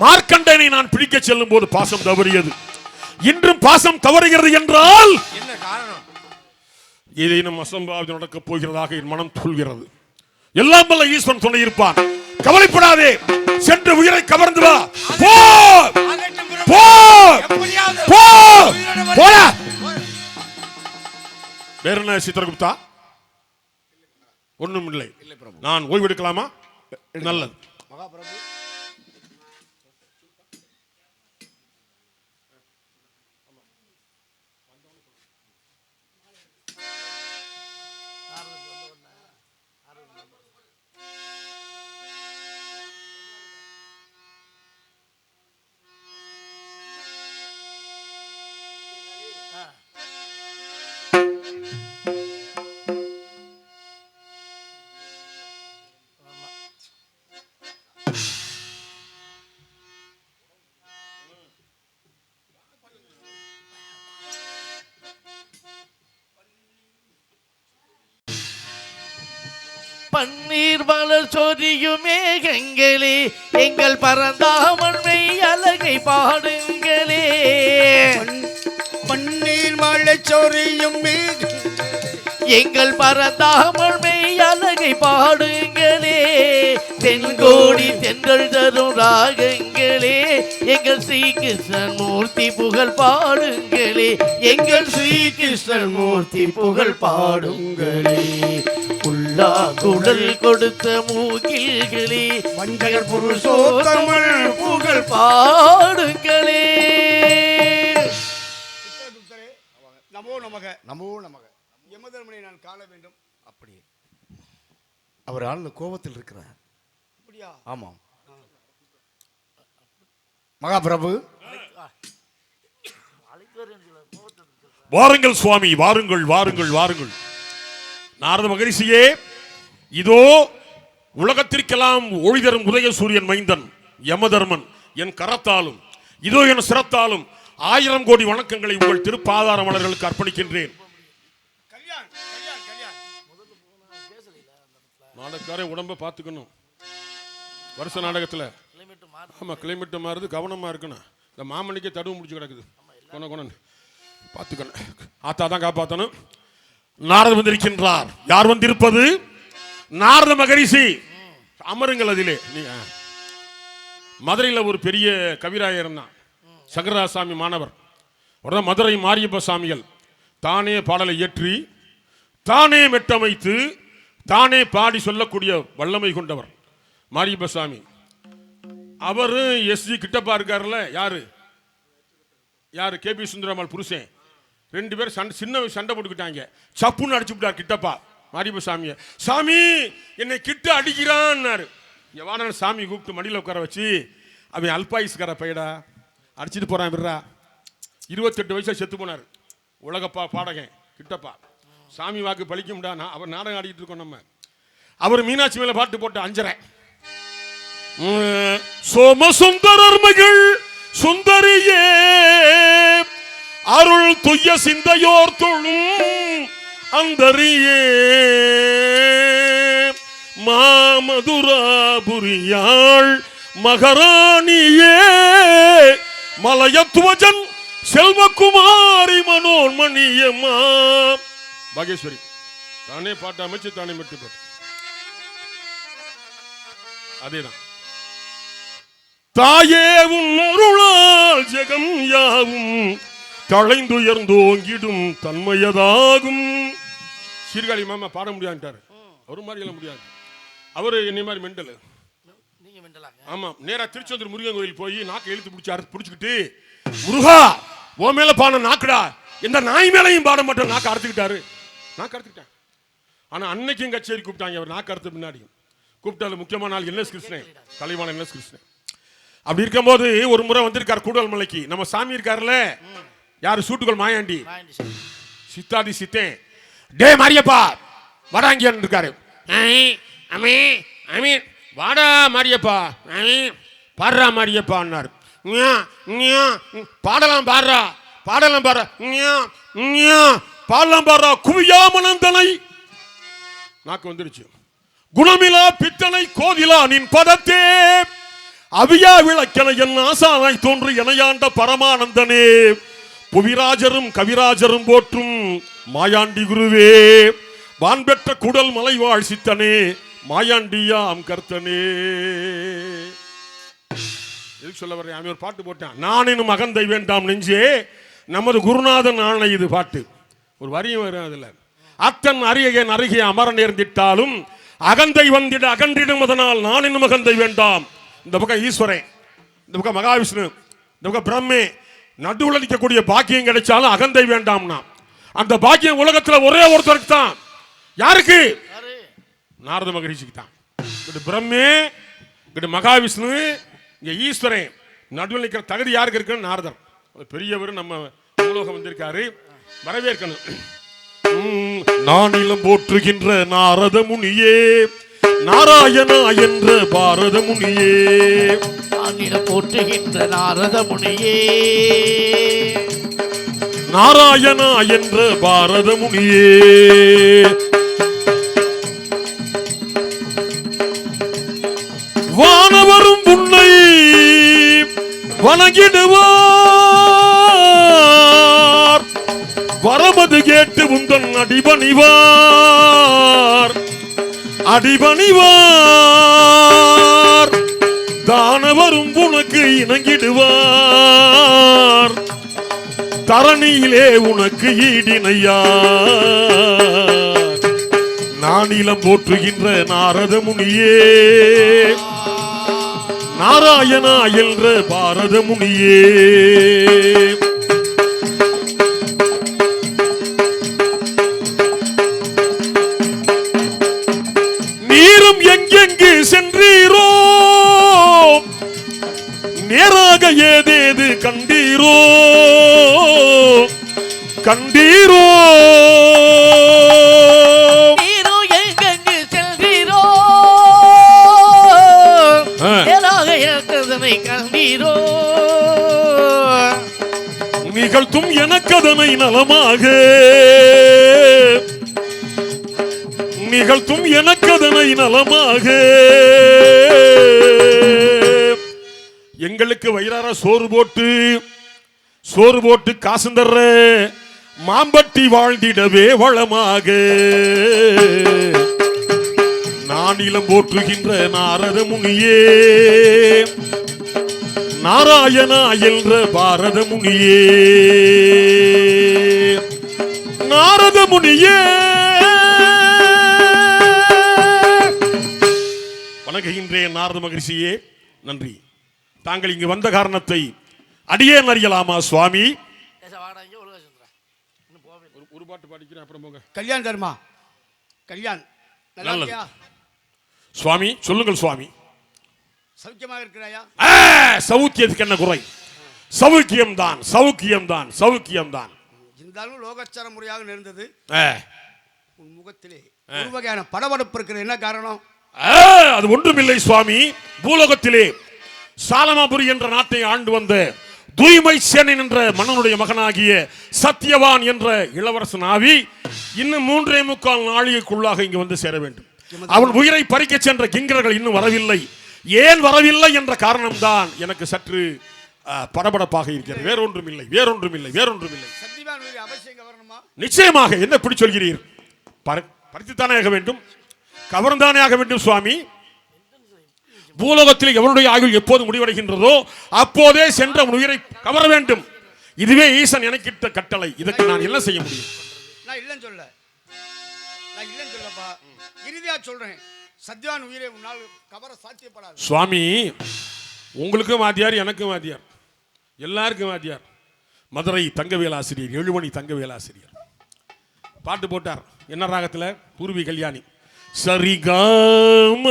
மார்க்கண்டனை நான் பிடிக்க செல்லும் போது பாசம் தவறியது. இன்றும் பாசம் தவறுகிறது என்றால் என்ன காரணம்? ஏதேனும் அசம்பாவிதம் நடக்கப் போகிறதாக என் மனம் சொல்கிறது. எல்லாம் வல்ல ஈஸ்வரன் துணை இருப்பான். கவலைப்படாதே. சென்று உயிரை கவர்ந்து வா. போ போ போ போடா. வேற என்ன சித்திரகுப்தா? ஒண்ணும் இல்லை. நான் ஓய்வு எடுக்கலாமா? நல்லது. பன்னீர் மலர் சொரியுமே கங்களே, எங்கள் பரந்தாமன் மெய் அழகை பாடுங்களே. பன்னீர் மலர் சொரியும் எங்கள் பரந்தாமன் மெய் அழகை பாடுங்களே. தென்கோடி தென்றல் தரும் ராகங்களே, எங்கள் ஸ்ரீகிருஷ்ணன் மூர்த்தி புகழ் பாடுங்களே. எங்கள் ஸ்ரீகிருஷ்ணன் மூர்த்தி புகழ் பாடுங்களே. புல்லா குடல் கொடுத்த மூகில்களே, மஞ்சள் புருஷோத்தமள் புகழ் பாடுங்களே. நமோ நமக. யமதர்மனை நான் காண வேண்டும். அப்படியே அவர் ஆழ்ந்த கோபத்தில் இருக்கிறார். அப்படியா? ஆமாம் மகாபிரபு. வாருங்கள் சுவாமி, வாருங்கள் வாருங்கள் வாருங்கள். நாரத மகரிஷியே, இதோ உலகத்திற்கெல்லாம் ஒளி தரும் உதய சூரியன் மைந்தன் யமதர்மன் என் கரத்தாலும் இதோ என் சிரத்தாலும் 1000 கோடி வணக்கங்களை உங்கள் திருப்பாதார மலர்களுக்கு அர்ப்பணிக்கின்றேன். நாடகக்காரன் உடம்பை பார்த்துக்கணும். வருஷ நாடகத்தில் ஆமா கிளைமேட் மாறுது, கவனமா இருக்கணும். இந்த மாமணிக்கே தடுவு முடிச்சு கிடக்குது. கொன பார்த்துக்கணும். ஆத்தா தான் காப்பாற்றணும். நாரத வந்திருக்கின்றார். யார் வந்திருப்பது? நாரத மகரிஷி. அமருங்கள். அதிலே மதுரையில் ஒரு பெரிய கவிராயர் இருந்தான், சங்கரதாசாமி மாணவர். அவர்தான் மதுரை மாரியப்ப சாமிகள். தானே பாடலை இயற்றி, தானே மெட்டமைத்து, தானே பாடி சொல்லக்கூடிய வல்லமை கொண்டவர் மாரியப்ப சாமி. அவரு எஸ்ஜி கிட்டப்பா இருக்காருல்ல, யாரு யாரு கேபி சுந்தரம்மாள் புருஷன். 2 பேர் சின்ன சண்டை போட்டுக்கிட்டாங்க. சப்புன்னு அடிச்சு விட்டார் கிட்டப்பா மாரியப்ப சாமியை. சாமி என்னை கிட்ட அடிக்கிறான்னாரு. எவான சாமி கூப்பிட்டு மடியில் உட்கார வச்சு, அவன் அல்பாயுஸ்கார பையடா, அடிச்சுட்டு போறான் விடுறா. 28 வயசுல செத்து போனார். உலகப்பா பாடகன் கிட்டப்பா. சாமி வாக்கு பழிக்கும்டா. அவர் நாடகம் ஆடிட்டு இருக்கோம் நம்ம. அவர் மீனாட்சி மேல பாட்டு போட்ட 5:30. சோமசுந்தரர் மகள் சுந்தரியே அருள் துய்ய சிந்தையோர் தொழும் அந்தரியே மாமதுராபுரியாள் மகராணியே மலையத்துவஜன் செல்வகுமாரி மனோன்மணியம்மா. பாகேஸ்வரி தானே பாட்டு அமைச்சு தானே மெட்டு பாட்டு. அதேதான். தாயே உன் அருளால் ஜெகம் யாவும் தழைந்துயர்ந்தோங்கிடும் தன்மையதாகும். சீர்காழி மாமா பாட முடியாட்டாரு, ஒரு மாதிரி எல்லாம் முடியாது. அவரு என்னை மாதிரி மெண்டல். ஆமா, நேரா திருச்செந்தூர் முருகன் கோயில் போய் நாக்கு இழுத்து பிடிச்சுக்கிட்டு முருகா ஓ மேல பாட நாக்குடா, எந்த நாய் மேலையும் பாட மாட்டோம் நாக்கு அறுத்துக்கிட்டாரு. நாக்கு அறுத்துக்கிட்டேன். ஆனா அன்னைக்கும் கச்சேரி கூப்பிட்டாங்க. அவர் நாக்கு அறுத்த பின்னாடி கூப்பிட்டாலும் முக்கியமான நாள் என்எஸ் கிருஷ்ணன், கலைவாணன் என்எஸ் கிருஷ்ணன். அப்படி இருக்கும்போது ஒரு முறை வந்திருக்காரு கூடல் மலைக்கு. நம்ம சாமி இருக்காருல்ல, யாரு சூட்டுகள் மாயாண்டி சித்தாதி சித்தேன். டே மாரியப்பா வடாங்கியான் இருக்காரு. வாடா மாரியப்பா, பாடுறா மாரியப்பான்னாரு. பாடலாம் பாடுறா, பாடலாம் பாடுறா, பாடலாம் பாடுறா. குவியாமனந்தனை நாக்கு வந்துருச்சு. குணமிலா பித்தனை கோதிலா நின் பதத்தே அவியா விளக்கென என் ஆசானாய் தோன்று எனையாண்ட பரமானந்தனே புவிராஜரும் கவிராஜரும் போற்றும் மாயாண்டி குருவே வான்பெற்ற குடல் மலை வாழ் சித்தனே மாயாண்டியாம் கர்த்தனே. எதுக்கு சொல்ல வர்றேன்? அவன் ஒரு பாட்டு போட்டான். நான் இன்னும் அகந்தை வேண்டாம் நெஞ்சே நமது குருநாதன் ஆணை. இது பாட்டு ஒரு வரியும் வரும். அதுல அத்தன் அரியகன் அருகே அமர நேர்ந்திட்டாலும் அகந்தை வந்திட அகன்றிடும், அதனால் நான் இன்னும் அகந்தை வேண்டாம். இந்த பக்கம் ஈஸ்வரன், இந்த பக்கம் மகாவிஷ்ணு, இந்த பக்கம் பிரம்மே, நடுவில் நிற்கக்கூடிய பாக்கியம் கிடைச்சாலும் அகந்தை வேண்டாம்னா அந்த பாக்கியம் உலகத்தில் ஒரே ஒருத்தருக்கு தான். யாருக்கு? நாரத மகரிஷிக்கு தான். இங்கிட்டு பிரம்மே, இங்கிட்டு மகாவிஷ்ணு, இங்க ஈஸ்வரன், நடுவில் நிற்கிற தகுதி யாருக்கு இருக்குன்னு நாரதர். பெரியவர் நம்ம உலோகம் வந்திருக்காரு, வரவேற்கணும். நானிலம் போற்றுகின்ற நாரத முனியே நாராயணா என்ற பாரத முனியே, நானிலம் போற்றுகின்ற நாரத முனியே நாராயணா என்ற பாரத முனியே, வானவரும் உன்னை வணங்கிடுவார், வரமது கேட்டு உந்தன் அடிபணிவார், அடிபணிவார். தானவரும் உனக்கு இணங்கிடுவார், தரணியிலே உனக்கு ஈடினையார். நானிலம் போற்றுகின்ற நாரத முனியே நாராயணா என்ற பாரத முனியே, நீரும் எங்கெங்கு சென்றீரோ நேராக ஏதேது கண்டீரோ கண்டீரோ, கண்டீரோ, நிகழ்த்தும் எனக்கதனை நலமாக, நிகழ்த்தும் எனக்கதனை நலமாக. எங்களுக்கு வயிறார சோறு போட்டு காசு தர்ற மாம்பட்டி வாழ்ந்திடவே வளமாக. நானிலம் போற்றுகின்ற நாரத முனியே நாராயணா என்ற பாரத முனியே, நாரத முனியே வணங்குகின்றேன். நாரத மகரிஷியே நன்றி. தாங்கள் இங்கு வந்த காரணத்தை அடியேன் அறியலாமா சுவாமி? ஒரு பாட்டு பாடிக்கிறேன், அப்புறம் போங்க. கல்யாண் தர்மா கல்யாண் நல்லது சுவாமி. சொல்லுங்கள் சுவாமி. சௌக்கியமாக இருக்கிறாயா? சௌக்கியத்துக்கு என்ன குறை? சௌக்கியம் தான், சௌக்கியம் தான், சௌக்கியம் தான். இருந்தாலும் லோகச்சார முறையாக நேர்ந்தது. உன் முகத்திலே ஒரு வகையான படபடப்பு இருக்கிறது, என்ன காரணம்? அது ஒன்றுமில்லை சுவாமி. பூலோகத்திலே சாலமாபுரி என்ற நாட்டை ஆண்டு வந்த தூய்மை சேனன் என்ற மன்னனுடைய மகனாகிய சத்தியவான் என்ற இளவரசன் ஆவி இன்னும் 3.25 நாளிகைக்குள்ளாக இங்கு வந்து சேர வேண்டும். அவன் உயிரை பறிக்க சென்ற கிங்கர்கள் இன்னும் வரவில்லை. ஏன் வரவில்லை என்ற காரணம்தான் எனக்கு சற்று படபடப்பாக இருக்கிறது. வேறொன்றும் இல்லை. நிச்சயமாக. என்ன இப்படி சொல்கிறீர்? பறித்துத்தானே ஆக வேண்டும், கவர்ந்தானே ஆக வேண்டும் சுவாமி. பூலோகத்தில் எவனுடைய ஆயுள் எப்போது முடிவடைகின்றதோ அப்போதே சென்ற உயிரை கவர வேண்டும். இதுவே ஈசன் எனக்கிட்ட கட்டளை. இதற்கு நான் என்ன செய்ய முடியும்? நான் இல்லைன்னு சொல்லப்பா, இறுதியா சொல்றேன், சத்யான் உயிரை உன்னால் கவர சாத்தியப்படாது. சுவாமி, உங்களுக்கும் வாத்தியார், எனக்கும் வாத்தியார், எல்லாருக்கும் வாத்தியார். மதுரை தங்கவேல் ஆசிரியர், 7 மணி தங்கவேல் ஆசிரியர் பாட்டு போட்டார். என்ன ராகத்தில்? பூர்வி கல்யாணி. சரிகாம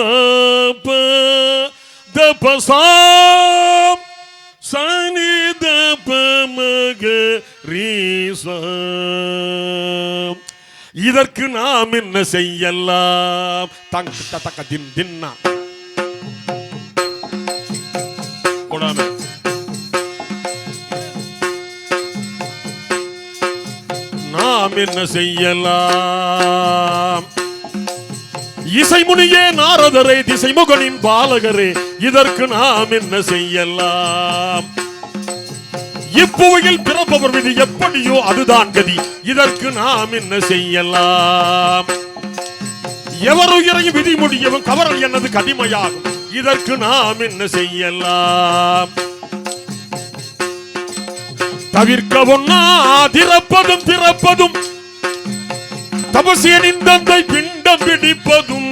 தபசாம் சனி தபமகரீசாம். இதற்கு நாம் என்ன செய்யலாம்? தக்க தின்னா போடாம நாம் என்ன செய்யலாம்? இசைமுனியே நாரதரே, திசைமுகனின் பாலகரே, இதற்கு நாம் என்ன செய்யலாம்? இப்புவையில் பிறப்பவர் விதி எப்படியோ அதுதான் கதி, இதற்கு நாம் என்ன செய்யலாம்? எவருயிரையும் விதி முடியவும் கவரல் என்னது கடிமையாகும், இதற்கு நாம் என்ன செய்யலாம்? தவிர்க்க ஒன்னா திறப்பதும் திறப்பதும், தபசியனின் தந்தை பிண்டம் பிடிப்பதும்,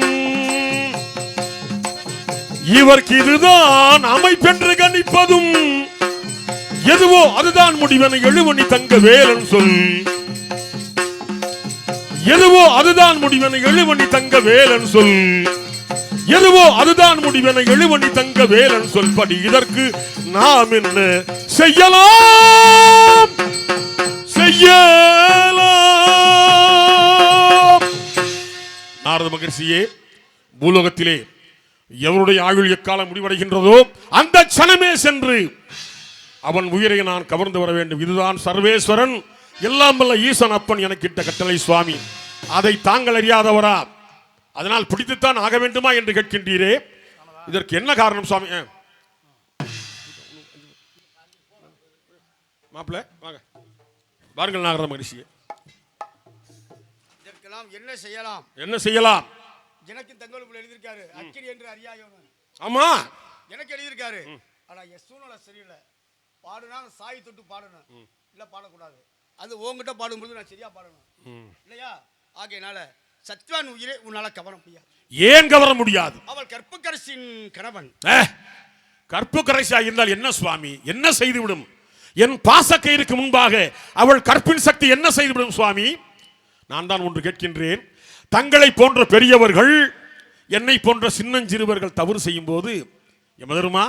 இவர்க்கு இதுதான் அமைப்பென்று கணிப்பதும், எதுவோ அதுதான் முடிவென எழுவணி தங்க வேலன் சொல். எதுவோ அதுதான் முடிவென எழுவணி தங்க வேலன் சொல். எதுவோ அதுதான் முடிவென எழுவணி தங்க வேலன் சொல்படி இதற்கு நாம் என்ன செய்யலாம்? நாரத மகரிஷியே, பூலோகத்திலே எவருடைய ஆயுள் எக்காலம் முடிவடைகின்றதோ அந்த சனமே சென்று அவன் உயிரை நான் கவர்ந்து வர வேண்டும். இதுதான் சர்வேஸ்வரன், எல்லாம் வல்ல ஈசன் அப்பன் எனக்கிட்ட கட்டளை சுவாமி. அதை தாங்கள் அறியாதவரா? அதனால் பிடித்துத்தான் ஆக வேண்டுமா என்று கேட்கின்றீரே, இதற்கு என்ன காரணம் சுவாமி? மாப்பிள்ள வாங்க, வாருங்கள் நாரத மகரிஷியே. இதற்கெல்லாம் என்ன செய்யலாம்? என்ன செய்யலாம்? எனக்கு தங்கோலுக்குள்ள எழுதியிருக்காரு, அக்கிரி என்று அறியாயவன். ஆமா, எனக்கு எழுதியிருக்காரு. ஆனா என் சூழ்நிலை சரியில்லை. பாடுனா சாய் தொட்டு பாடணும், இல்ல பாடக்கூடாது. அது உங்ககிட்ட பாடும்போது நான் சரியா பாடணும் இல்லையா? ஆகையினால சத்யான் உயிரை உன்னால கவர முடியாது. ஏன் கவர முடியாது? அவள் கற்புக்கரசின் கணவன். கற்புக்கரசியா இருந்தால் என்ன சுவாமி? என்ன செய்துவிடும்? என் பாசக்கயிறுக்கு முன்பாக அவள் கற்பின் சக்தி என்ன செய்துவிடும் சுவாமி? நான் தான் ஒன்று கேட்கின்றேன். தங்களை போன்ற பெரியவர்கள் என்னை போன்ற சின்னஞ்சிறுவர்கள் தவறு செய்யும் போது, எமதருமா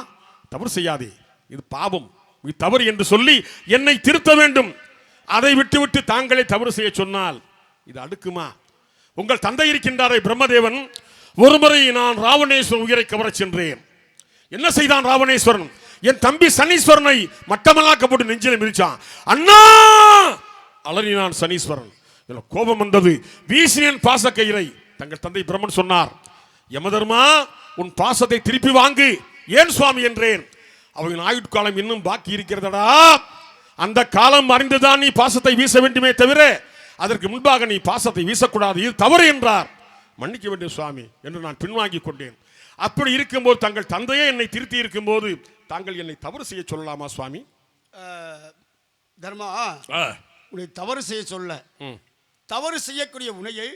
தவறு செய்யாதே, இது பாவம், இது தவறு என்று சொல்லி என்னை திருத்த வேண்டும். அதை விட்டுவிட்டு தாங்களே தவறு செய்ய சொன்னால் இது அடுக்குமா? உங்கள் தந்தை இருக்கின்றாரே பிரம்மதேவன், ஒருமுறை நான் ராவணேஸ்வரன் உயிரை கவரச் சென்றேன். என்ன செய்தான் ராவணேஸ்வரன்? என் தம்பி சனீஸ்வரனை மட்டமலாக்கப்பட்டு நெஞ்சில மிதிச்சான். அண்ணா அலறினான் சனீஸ்வரன். கோபம் வந்தது, வீசினேன் பாசக்கயிறை. தங்கள் தந்தை பிரம்மன் சொன்னார், யமதர்மா உன் பாசத்தை திருப்பி வாங்கு. ஏன் சுவாமி என்றேன். அவன் ஆயுட்காலம் இன்னும் பாக்கி இருக்கிறதடா, அந்த காலம் அறிந்துதான் நீ பாசத்தை வீச வேண்டுமே தவிர அதற்கு முன்பாக நீ பாசத்தை வீசக்கூடாது, இது தவறு என்றார். மன்னிக்க வேண்டும் சுவாமி என்று நான் பின்வாங்கி கொண்டேன். அப்படி இருக்கும்போது தங்கள் தந்தையே என்னை திருத்தி இருக்கும் போது தாங்கள் என்னை தவறு செய்ய சொல்லலாமா சுவாமி? தர்மா, உன்னை தவறு செய்ய சொல்ல, தவறு செய்யக்கூடிய உன்னையை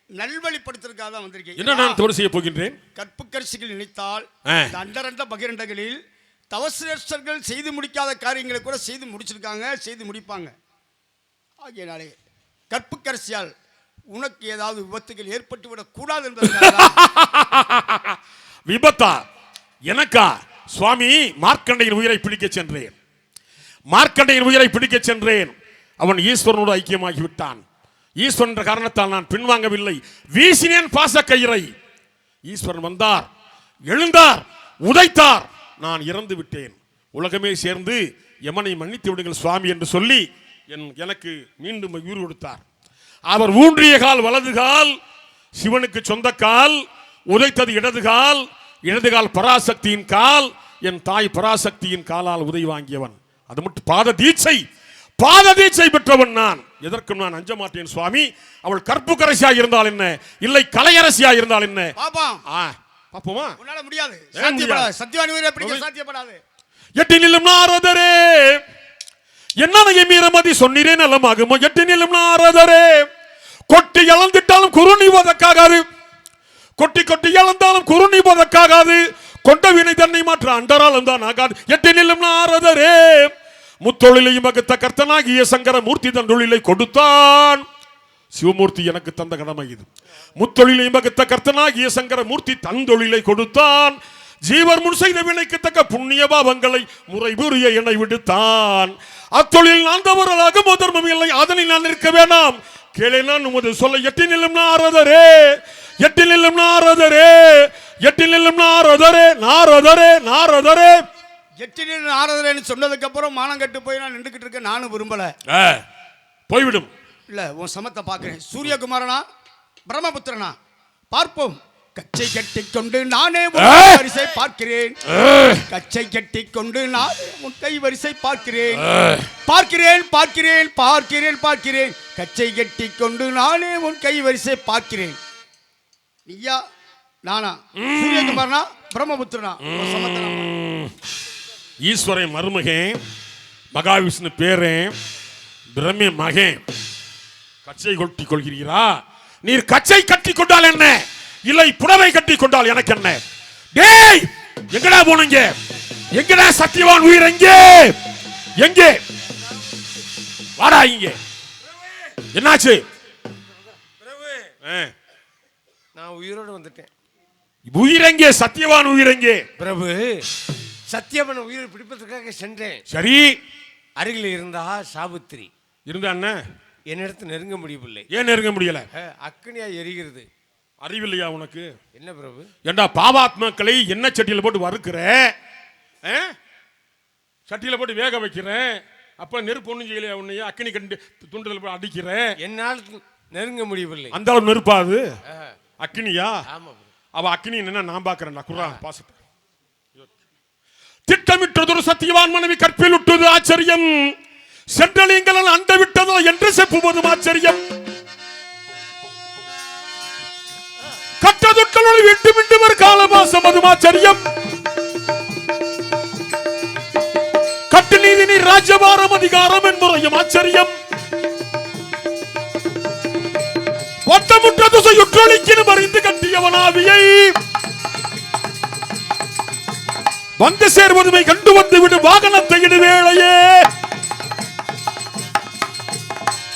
நல்வழிப்படுத்துறதுக்காக தான் வந்திருக்கேன். என்ன நான் தவறு செய்ய போகின்றேன்? கற்புக்கரசிகள் நினைத்தால் அண்டரண்ட பகிரண்டங்களில் தவசிரேஷ்டர்கள் செய்து முடிக்காத காரியங்களை கூட செய்து முடிச்சிருக்காங்க, செய்து முடிப்பாங்க. ஆகியனாலே கற்புக்கரசியால் உனக்கு ஏதாவது விபத்துகள் ஏற்பட்டு விடக் கூடாது என்பதற்காக. விபத்தா எனக்கா? சுவாமி, மார்க்கண்டையின் உயிரை பிடிக்க சென்றேன். மார்க்கண்டையின் உயிரை பிடிக்க சென்றேன். அவன் ஈஸ்வரனோடு ஐக்கியமாகி விட்டான். ஈஸ்வரன் என்ற காரணத்தால் நான் பின்வாங்கவில்லை. வீசினேன் பாசக்கயிறை. ஈஸ்வரன் வந்தார், எழுந்தார், உதைத்தார். நான் இறந்து விட்டேன். உலகமே சேர்ந்து யமனை மன்னித்து விடுங்கள் சுவாமி என்று சொல்லி எனக்கு மீண்டும் உயிர் கொடுத்தார். அவர் ஊன்றிய கால் வலது கால் சிவனுக்கு சொந்த கால், உதைத்தது இடது கால், இடது கால் பராசக்தியின் கால், என் தாய் பராசக்தியின் காலால் உதவி வாங்கியவன். அது மட்டும் பாத தீட்சை பெற்றவன் நான். எதற்கும் நான் அஞ்ச மாட்டேன் சுவாமி. அவள் கற்புக்கரசியா இருந்தால் என்ன, இல்லை கலையரசியா இருந்தால் என்ன. பாப்போமா? உன்னால முடியாது, சாத்தியப்படாது. சத்தியவான் உயிரை பிடிக்க சாத்தியப்படாது. எட்டி நிலும் நாரதரே என்னைய மீறமதி சொன்னீரே நலமாகுமோ. எட்டி நிலும் நாரதரே கொட்டி இழந்துட்டாலும் குறுநி போதற்காகாது, கொட்டி இழந்தாலும் குறுநி போதற்காகாது, கொண்ட வினை தன்னை மாற்ற அண்டராலும் தான் ஆகாது. எட்டி நிலும் நாரதரே முத்தொழிலையும் வகுத்த கர்த்தனாகிய சங்கர மூர்த்தி தன் தொழிலை கொடுத்தான். சிவமூர்த்தி எனக்கு தந்த கடமை இது. முத்தொழிலையும் வகுத்த கர்த்தனாகிய சங்கர மூர்த்தி தன் தொழிலை கொடுத்தான். ஜீவர் முன் செய்த வினைக்கு தக்க புண்ணிய பாவங்களை முறை புரிய என்னை விடுத்தான். அத்தொழில் நான் தவறலாக தர்மம் இல்லை, அதனை நான் நிற்க வேண்டாம். கேளே நான் உமது சொல்ல. எட்டி நிலும் நாரதரே, எட்டி நிலும் நாரதரே, எட்டி நிலும் நாரதரே, நாரதரே நாரதரே. எட்டி நிலும் நாரதரேன்னு சொன்னதுக்கு அப்புறம் மானம் கட்டு போய் நான் நின்றுக்கிட்டு இருக்கேன். நானும் விரும்பல. போய்விடும். இல்ல, உன் சமத்தை பார்க்கிறேன். சூரியகுமாரனா பிரம்மபுத்திரனா பார்ப்போம். கச்சை கட்டி கொண்டு நானே வரிசை பார்க்கிறேன். கச்சை கட்டி கொண்டு நானே உன் கை வரிசை பார்க்கிறேன். பார்க்கிறேன் பார்க்கிறேன் பார்க்கிறேன் பார்க்கிறேன். கச்சை கட்டி கொண்டு நானே உன் கை வரிசை பார்க்கிறேன். நீயா நானா? சூரியகுமாரனா பிரம்மபுத்திரனா? ஈஸ்வரன் மருமகன், மகாவிஷ்ணு பேரன், பிரம்மே மகன். கச்சை கொட்டி கொள்கிறீரா? நீர் கச்சை கட்டி கொண்டால் என்ன, இல்லை புடவை கட்டி கொண்டால் எனக்கு என்ன? டேய், எங்கடா போனீங்க? எங்கடா சத்தியவான் உயிர்? எங்கே வாடா இங்க. என்னாச்சு? நான் உயிரோடு வந்துட்டேன். உயிர் எங்கே? சத்தியவான் உயிர் எங்கே? பிரபு, சத்தியவன் உயிரை பிடிப்பதற்காக சென்றேன். சரி, அருகில் இருந்தா சாவித்திரி இருந்தா என்ன? என்னிடத்து நெருங்க முடியவில்லை. ஏன் நெருங்க முடியல? அக்னியா எரிகிறது. அறிவில்லையா உனக்கு? என்ன பிரபு? ஏண்டா பாவாத்மாக்களை என்ன சட்டியில போட்டு வறுக்கிற, சட்டியில போட்டு வேக வைக்கிறேன், அப்ப நெருப்பு ஒண்ணும் செய்யலையா? உன்னைய அக்னி கண்டு துண்டத்தில் போய் அடிக்கிற. என்னால் நெருங்க முடியவில்லை. அந்த அளவு நெருப்பாது அக்னியா? ஆமா. அவ அக்னி என்ன நான் பாக்குறேன். குரான் பாசத்தை திட்டமிட்டதொரு சத்தியவான் மனைவி கற்பில் விட்டது ஆச்சரியம். சென்றலிங்கள் அண்ட விட்டதோ என்று செப்புவதும் ஆச்சரியம். கட்டதுட்களோடு விட்டு விட்டு ஒரு காலமாசம் அதுவும் ஆச்சரியம். கட்டு நீதி நீர் ராஜ்யபாரம் அதிகாரம் என்பதையும் ஆச்சரியம். ஒட்டமுற்ற துசையுற்றொழிக்கினும் அறிந்து கட்டியவனாவியை வந்து சேர்வதுமை கண்டு வந்து விடும் வாகனத்தை இடுவேளையே.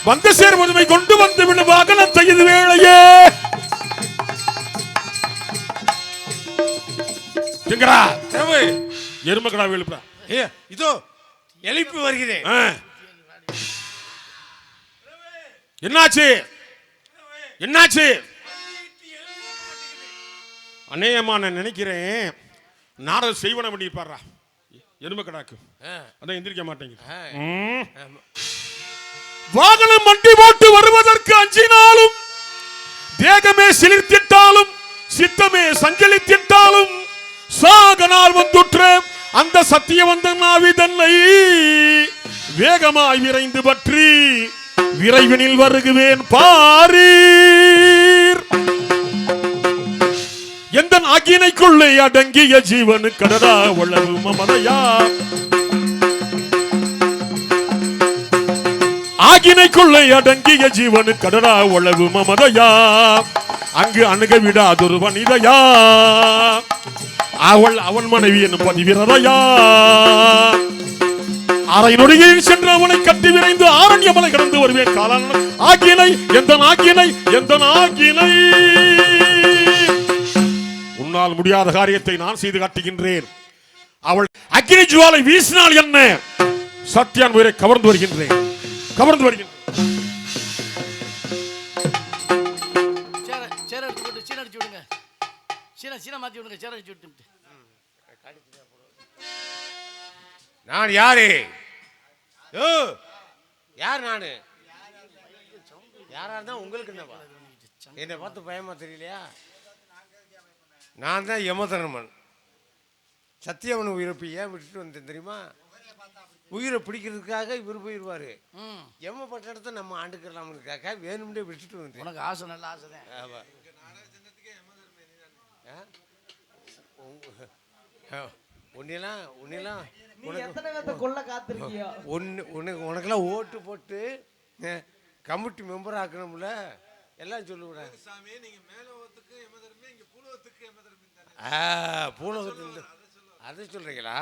வந்து சேர்வதுமை கொண்டு வந்து விடும் வாகனத்தை இது வேளையே. எருமக்கடா எழுப்புறா. இதோ எழுப்பி வருகிறேன். என்னாச்சு? என்னாச்சு? அநேகமா நான் நினைக்கிறேன் நாரத செய்வன பண்ணி பாடுறா எருமக்கடாக்கு. அதான் எந்திரிக்க மாட்டேங்க. வாகனம் மண்டி போட்டு வருவதற்கு அஞ்சினாலும், தேகமே சிலிர்த்திட்டாலும், சித்தமே சஞ்சலித்திட்டாலும், சாகனால் வந்துற்ற அந்த சத்தியவந்தன் ஆவி தன்னை வேகமாய் விரைந்து பற்றி விரைவினில் வருகுவேன் பாரீர். எந்த ஆக்கினைக்குள்ளே அடங்கிய ஜீவனு கடடா உளவு மமதையா. ஆகினைக்குள்ளே அடங்கிய ஜீவனு கடடா உளவு மமதையா. அங்கு அணுக விடாதொரு வனிதையா. அவன் மனைவி என்னும் பதிவிரதையா. அரை நொடியில் சென்று அவனை கட்டி விரைந்து ஆரண்யமலை கடந்து வருவேன். காலான் ஆக்கினை எந்த ஆக்கினை எந்த ஆக்கினை. உன்னால் முடியாத காரியத்தை நான் செய்து காட்டுகின்றேன். அவள் அக்கினி ஜுவாலை வீசினால் என்ன, சத்தியான் உயிரை கவர்ந்து வருகின்றேன். கவர்ந்து வருகின்றேன். சேர எடுத்து போட்டு சீன அடிச்சு விடுங்க. சீன மாத்தி விடுங்க. சேர அடிச்சு விட்டு நான் யாரு? யோ, யார் நானு? யாரா இருந்தா உங்களுக்கு என்னப்பா? என்னை பார்த்து பயமா தெரியலையா? நான் தான் யமதர்மன். சத்தியவன் உயிரை போய் ஏன் விட்டுட்டு வந்தேன் தெரியுமா? உயிரை பிடிக்கிறதுக்காக இவர் போயிடுவாரு. எம்மப்பட்ட இடத்த நம்ம ஆண்டுக்கலாம்னுக்காக வேணும்னே விட்டுட்டு வந்தேன். உனக்கு ஆசை, நல்ல ஆசை தான். உனக்கெல்லாம் ஓட்டு போட்டு கமிட்டி மெம்பர் ஆக்கணும்ல, எல்லாம் சொல்லுவேன். பூலோகத்து அதை சொல்றீங்களா?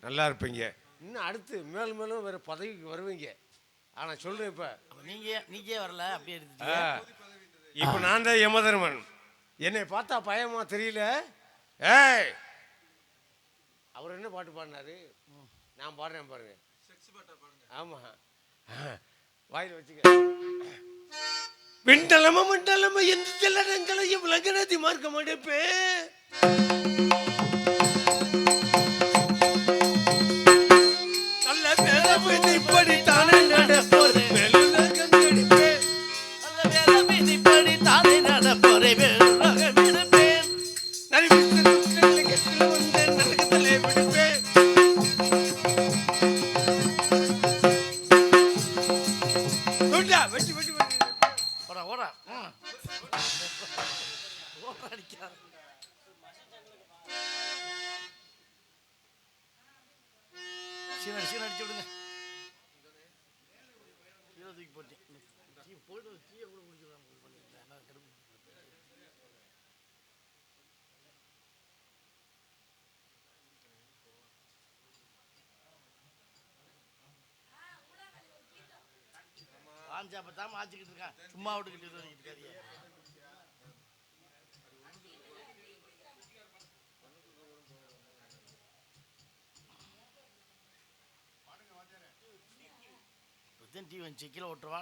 நல்லா இருப்பீங்க. இன்னும் அடுத்து மேலும் மேலும் வேற பதவிக்கு வருவீங்க. ஆனா சொல்றேன், இப்ப நீங்க வரல அப்படியே இப்ப நான் தான் யமதர்மன். என்னை பார்த்தா பயமா தெரியல? ஏய், அவர் என்ன பாட்டு பாடினாரு? நான் பாடுறேன் பாருங்க. ஆமா, வாயில வச்சுக்க. விண்டலம மண்டலம எந்த செல்லடங்களையும் விலகனதி மார்க்க மாட்டேப்பே. நல்ல வேலை இப்படித்தானே நடப்போரு வெளுலகம் எடுப்பேன். நல்ல வேலை விதிப்படி தானே நடப்போரை வேலுலகம் எடுப்பேன். கெட்டில் வந்து நரகத்திலே விடுப்பேன். வெட்டி வெட்டி வெட்டி ஓடா ஓடா அடிக்காத. சீன அடிச்சு விடுங்க. கீழே தூக்கி போட்டேன். போயிட்டு தீய கூட குடிக்கலாம். வாஞ்சாப்பத்தாம ஆச்சுக்கிட்டு இருக்கான். சும்மா விட்டுக்கிட்டு இருக்காதிய. டீ வந்துச்சு, கீழே ஓட்டுருவா.